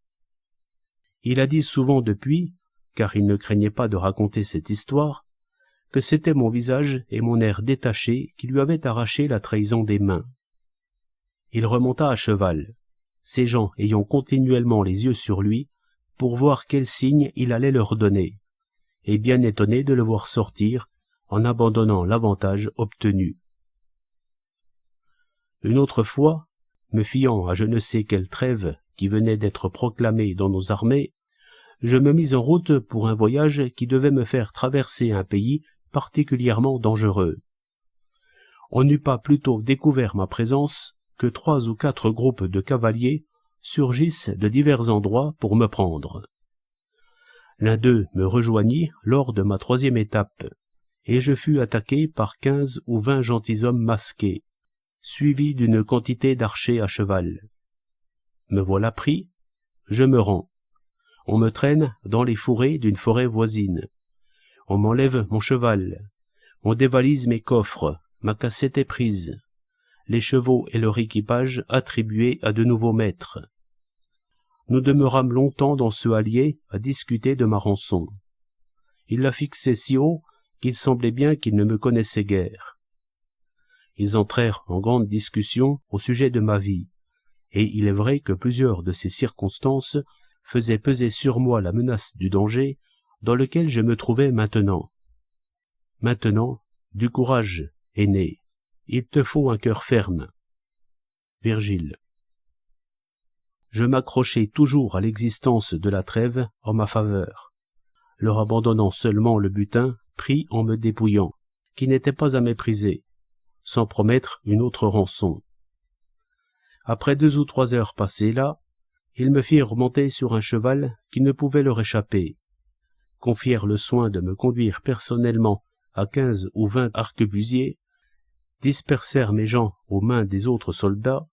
Il a dit souvent depuis, car il ne craignait pas de raconter cette histoire, que c'était mon visage et mon air détaché qui lui avaient arraché la trahison des mains. Il remonta à cheval, ses gens ayant continuellement les yeux sur lui pour voir quel signe il allait leur donner, et bien étonné de le voir sortir en abandonnant l'avantage obtenu. Une autre fois, me fiant à je ne sais quelle trêve qui venait d'être proclamée dans nos armées, je me mis en route pour un voyage qui devait me faire traverser un pays particulièrement dangereux. On n'eût pas plutôt découvert ma présence que 3 ou 4 groupes de cavaliers surgissent de divers endroits pour me prendre. L'un d'eux me rejoignit lors de ma 3e étape, et je fus attaqué par 15 ou 20 gentilshommes masqués, suivis d'une quantité d'archers à cheval. Me voilà pris, je me rends. On me traîne dans les fourrés d'une forêt voisine. On m'enlève mon cheval. On dévalise mes coffres, ma cassette est prise. Les chevaux et leur équipage attribués à de nouveaux maîtres. Nous demeurâmes longtemps dans ce hallier à discuter de ma rançon. Il la fixait si haut qu'il semblait bien qu'ils ne me connaissaient guère. Ils entrèrent en grande discussion au sujet de ma vie, et il est vrai que plusieurs de ces circonstances faisaient peser sur moi la menace du danger dans lequel je me trouvais maintenant. Maintenant, du courage, aîné, il te faut un cœur ferme. Virgile. Je m'accrochai toujours à l'existence de la trêve en ma faveur, leur abandonnant seulement le butin pris en me dépouillant, qui n'était pas à mépriser, sans promettre une autre rançon. Après 2 ou 3 heures passées là, ils me firent monter sur un cheval qui ne pouvait leur échapper, confièrent le soin de me conduire personnellement à 15 ou 20 arquebusiers, dispersèrent mes gens aux mains des autres soldats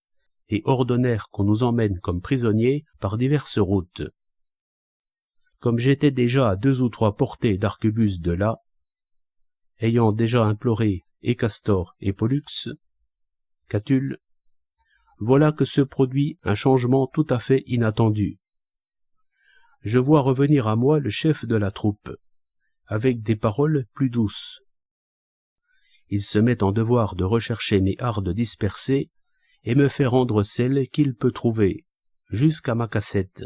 et ordonnèrent qu'on nous emmène comme prisonniers par diverses routes. Comme j'étais déjà à 2 ou 3 portées d'arquebuse de là, ayant déjà imploré et Castor et Pollux, Catulle, voilà que se produit un changement tout à fait inattendu. Je vois revenir à moi le chef de la troupe, avec des paroles plus douces. Il se met en devoir de rechercher mes hardes dispersées et me fait rendre celles qu'il peut trouver, jusqu'à ma cassette.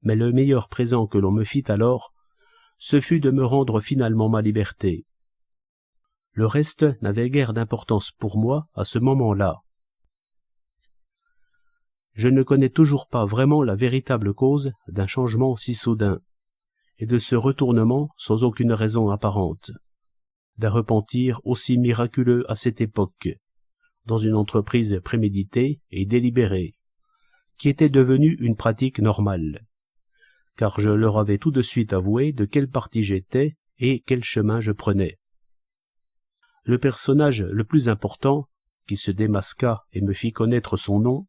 Mais le meilleur présent que l'on me fit alors, ce fut de me rendre finalement ma liberté. Le reste n'avait guère d'importance pour moi à ce moment-là. Je ne connais toujours pas vraiment la véritable cause d'un changement si soudain, et de ce retournement sans aucune raison apparente, d'un repentir aussi miraculeux à cette époque, dans une entreprise préméditée et délibérée, qui était devenue une pratique normale, car je leur avais tout de suite avoué de quel parti j'étais et quel chemin je prenais. Le personnage le plus important, qui se démasqua et me fit connaître son nom,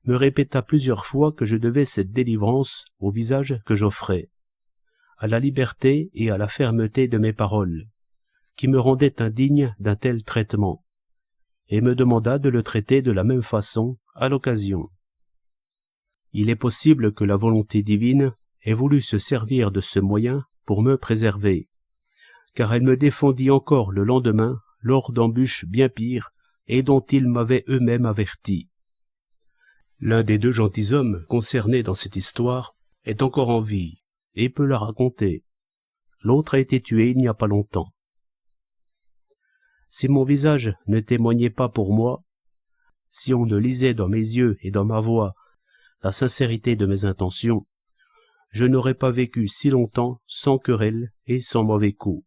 me répéta plusieurs fois que je devais cette délivrance au visage que j'offrais, à la liberté et à la fermeté de mes paroles, qui me rendaient indigne d'un tel traitement, et me demanda de le traiter de la même façon à l'occasion. Il est possible que la volonté divine ait voulu se servir de ce moyen pour me préserver, car elle me défendit encore le lendemain lors d'embûches bien pires et dont ils m'avaient eux-mêmes averti. L'un des 2 gentilshommes concernés dans cette histoire est encore en vie et peut la raconter. L'autre a été tué il n'y a pas longtemps. Si mon visage ne témoignait pas pour moi, si on ne lisait dans mes yeux et dans ma voix la sincérité de mes intentions, je n'aurais pas vécu si longtemps sans querelle et sans mauvais coups,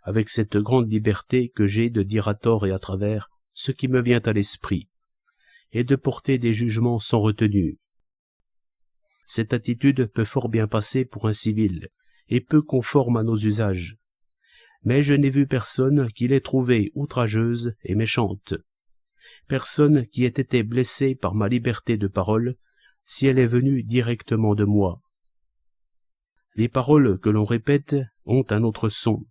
avec cette grande liberté que j'ai de dire à tort et à travers ce qui me vient à l'esprit, et de porter des jugements sans retenue. Cette attitude peut fort bien passer pour un civil, et peu conforme à nos usages, mais je n'ai vu personne qui l'ait trouvée outrageuse et méchante, personne qui ait été blessé par ma liberté de parole, si elle est venue directement de moi. Les paroles que l'on répète ont un autre son,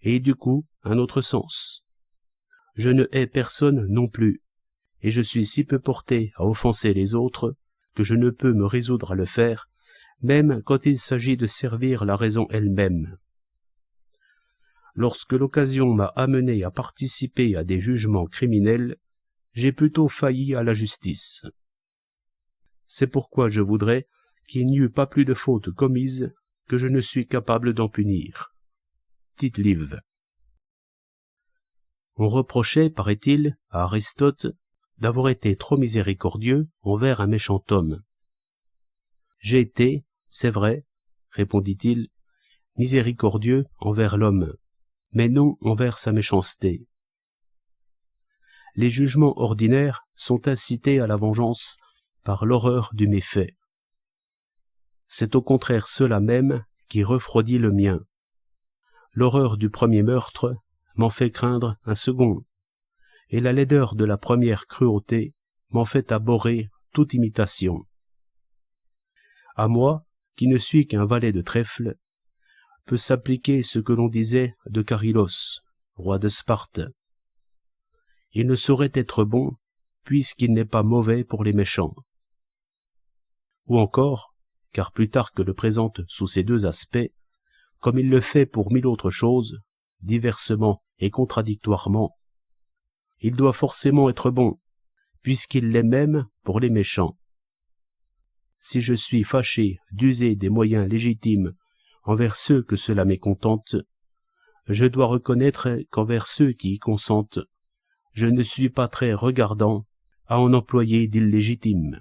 et du coup un autre sens. Je ne hais personne non plus, et je suis si peu porté à offenser les autres que je ne peux me résoudre à le faire, même quand il s'agit de servir la raison elle-même. Lorsque l'occasion m'a amené à participer à des jugements criminels, j'ai plutôt failli à la justice. C'est pourquoi je voudrais qu'il n'y eût pas plus de fautes commises que je ne suis capable d'en punir. Tite-Live. On reprochait, paraît-il, à Aristote d'avoir été trop miséricordieux envers un méchant homme. J'ai été, c'est vrai, répondit-il, miséricordieux envers l'homme, mais non envers sa méchanceté. Les jugements ordinaires sont incités à la vengeance par l'horreur du méfait. C'est au contraire cela même qui refroidit le mien. L'horreur du premier meurtre m'en fait craindre un second, et la laideur de la première cruauté m'en fait abhorrer toute imitation. À moi, qui ne suis qu'un valet de trèfle, peut s'appliquer ce que l'on disait de Charillos, roi de Sparte. Il ne saurait être bon, puisqu'il n'est pas mauvais pour les méchants. Ou encore, car Plutarque le présente sous ces deux aspects, comme il le fait pour 1000 autres choses, diversement et contradictoirement, il doit forcément être bon, puisqu'il l'est même pour les méchants. Si je suis fâché d'user des moyens légitimes envers ceux que cela mécontente, je dois reconnaître qu'envers ceux qui y consentent, je ne suis pas très regardant à en employer d'illégitimes.